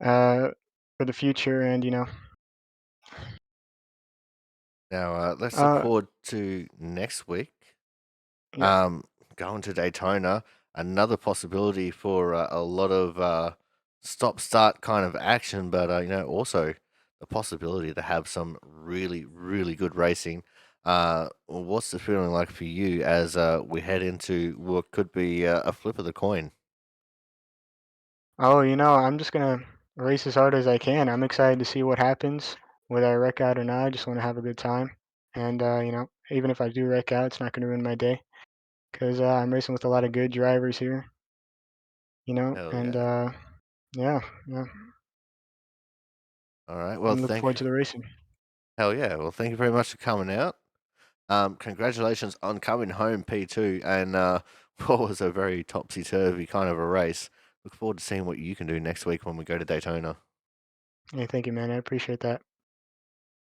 uh, for the future, and Now, let's look uh, forward to next week. yeah. Going to Daytona, another possibility for a lot of stop-start kind of action, but also the possibility to have some really, really good racing. What's the feeling like for you as we head into what could be a flip of the coin? Oh, I'm just gonna race as hard as I can. I'm excited to see what happens, whether I wreck out or not. I just want to have a good time, and even if I do wreck out, it's not gonna ruin my day because I'm racing with a lot of good drivers here. Hell And yeah! yeah, yeah, All right. Well, I'm looking thank forward you. to the racing. Hell yeah! Well, thank you very much for coming out. Congratulations on coming home P2 and what was a very topsy-turvy kind of a race. Look forward to seeing what you can do next week when we go to Daytona. Hey, thank you, man. I appreciate that.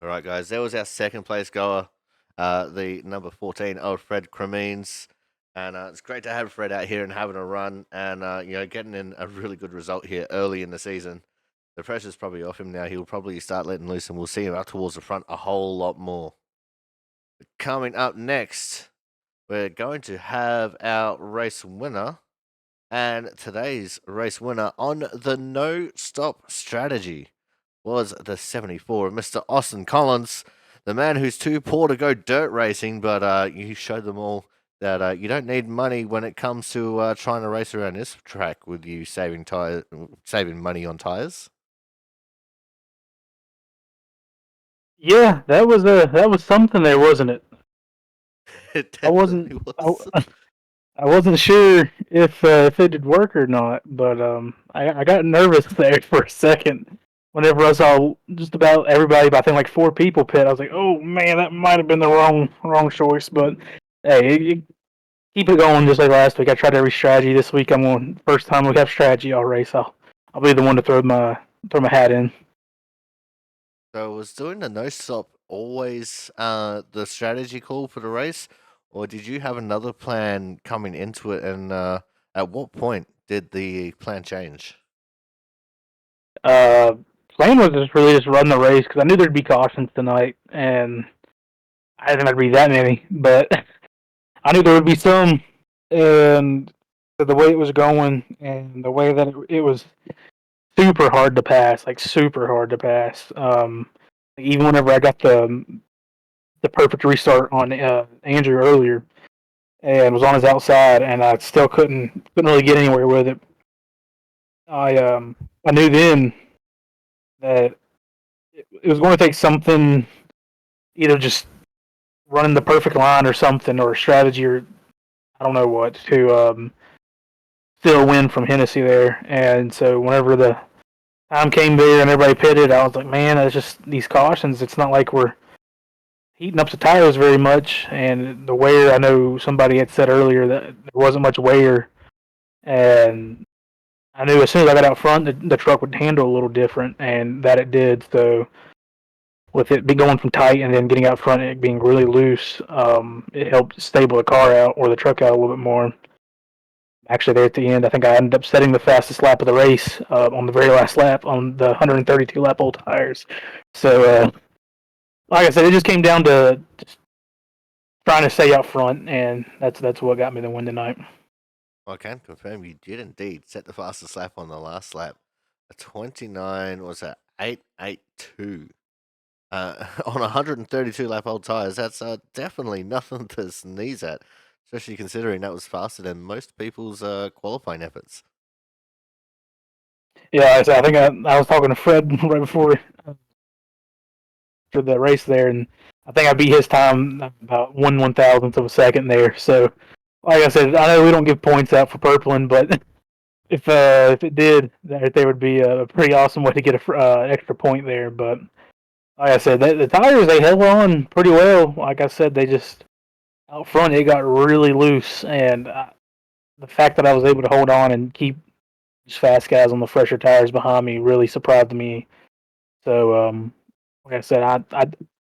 All right, guys, there was our second place goer, the number 14, old Fred Cremines. And it's great to have Fred out here and having a run and, getting in a really good result here early in the season. The pressure's probably off him now. He'll probably start letting loose and we'll see him out towards the front a whole lot more. Coming up next, we're going to have our race winner. And today's race winner on the no stop strategy was the 74 of Mr. Austin Collins, the man who's too poor to go dirt racing, but you showed them all that you don't need money when it comes to trying to race around this track with you saving money on tires. Yeah, that was something there, wasn't it? It I wasn't definitely I, was. I wasn't sure if it did work or not, but I got nervous there for a second. Whenever I saw just about everybody, but I think like 4 people pit, I was like, "Oh man, that might have been the wrong choice." But hey, keep it going just like last week. I tried every strategy. This week, I'm on first time we have strategy. I'll race. I'll be the one to throw my hat in. So was doing the no stop always the strategy call for the race, or did you have another plan coming into it? And at what point did the plan change? Uh, Plan was just really just run the race because I knew there'd be cautions tonight, and I didn't think there'd be that many, but I knew there would be some. And the way it was going, and the way that it was super hard to pass, like super hard to pass. Even whenever I got the perfect restart on Andrew earlier, and was on his outside, and I still couldn't really get anywhere with it. I knew then that it was going to take something, either just running the perfect line or something, or a strategy, or I don't know what, to still win from Hennessy there. And so whenever the time came there and everybody pitted, I was like, man, it's just these cautions. It's not like we're heating up the tires very much. And the wear, I know somebody had said earlier that there wasn't much wear. And I knew as soon as I got out front, the truck would handle a little different, and that it did. So with it be going from tight and then getting out front and it being really loose, it helped stable the car out or the truck out a little bit more. Actually, there at the end, I think I ended up setting the fastest lap of the race on the very last lap on the 132 lap old tires. So, like I said, it just came down to just trying to stay out front, and that's what got me the win tonight. Well, I can confirm you did indeed set the fastest lap on the last lap. A 29 was a 882. On 132 lap old tires, that's definitely nothing to sneeze at, especially considering that was faster than most people's qualifying efforts. Yeah, I think I was talking to Fred right before for the race there, and I think I beat his time about 1/1000th of a second there. So, like I said, I know we don't give points out for purpling, but if it did, there would be a pretty awesome way to get a extra point there. But like I said, the tires they held on pretty well. Like I said, they just out front it got really loose, and the fact that I was able to hold on and keep these fast guys on the fresher tires behind me really surprised me. So, like I said,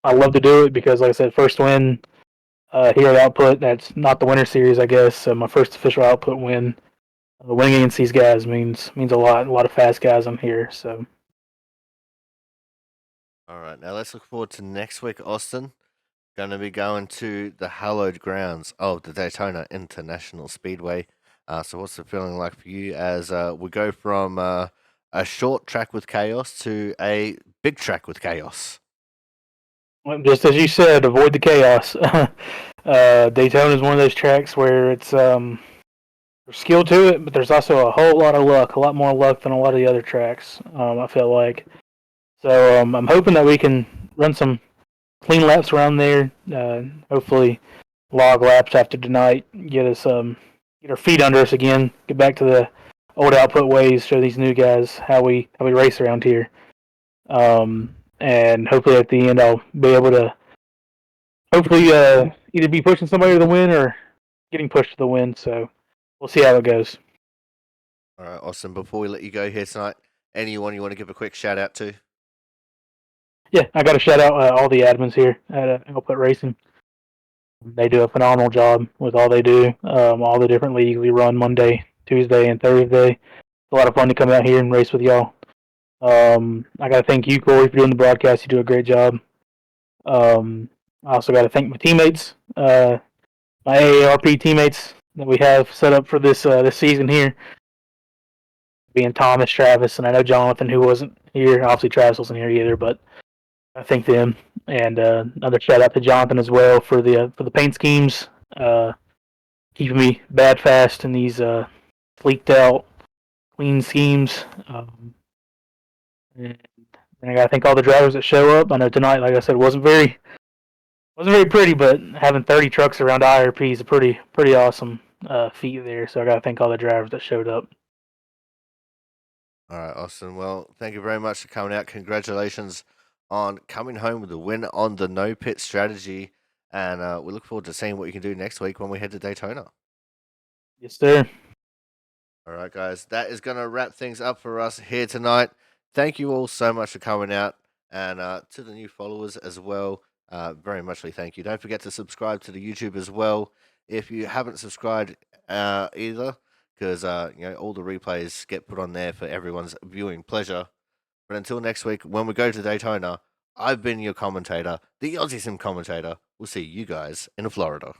I love to do it because, like I said, first win here at Output. That's not the Winter Series, I guess. So my first official Output win. Winning against these guys means a lot. A lot of fast guys on here. So All right, now let's look forward to next week, Austin. Going to be going to the hallowed grounds of the Daytona International Speedway. So, what's the feeling like for you as we go from a short track with chaos to a big track with chaos? just as you said, avoid the chaos. Daytona is one of those tracks where it's there's skill to it, but there's also a whole lot of luck, a lot more luck than a lot of the other tracks. I feel like. So I'm hoping that we can run some clean laps around there. Hopefully, log laps after tonight. Get us get our feet under us again. Get back to the old output ways. Show these new guys how we race around here. And hopefully at the end I'll be able to hopefully either be pushing somebody to the win or getting pushed to the win. So we'll see how it goes. All right, awesome. Before we let you go here tonight, anyone you want to give a quick shout out to? Yeah, I got to shout out all the admins here at Output Racing. They do a phenomenal job with all they do. All the different leagues we run Monday, Tuesday, and Thursday. It's a lot of fun to come out here and race with y'all. I got to thank you, Corey, for doing the broadcast. You do a great job. I also got to thank my teammates, my AARP teammates that we have set up for this season here. Being Thomas, Travis, and I know Jonathan, who wasn't here. Obviously, Travis wasn't here either, but I thank them. And another shout out to Jonathan as well for the paint schemes, keeping me bad fast in these sleeked out, clean schemes. And I gotta thank all the drivers that show up. I know tonight, like I said, wasn't very pretty, but having 30 trucks around IRP is a pretty awesome feat there. So I gotta thank all the drivers that showed up. All right, Austin. Well, thank you very much for coming out. Congratulations on coming home with a win on the no pit strategy. And we look forward to seeing what you can do next week when we head to Daytona. Yes, sir. All right, guys. That is going to wrap things up for us here tonight. Thank you all so much for coming out. And to the new followers as well, very muchly thank you. Don't forget to subscribe to the YouTube as well if you haven't subscribed either, because all the replays get put on there for everyone's viewing pleasure. But until next week, when we go to Daytona, I've been your commentator, the Aussie Sim commentator. We'll see you guys in Florida.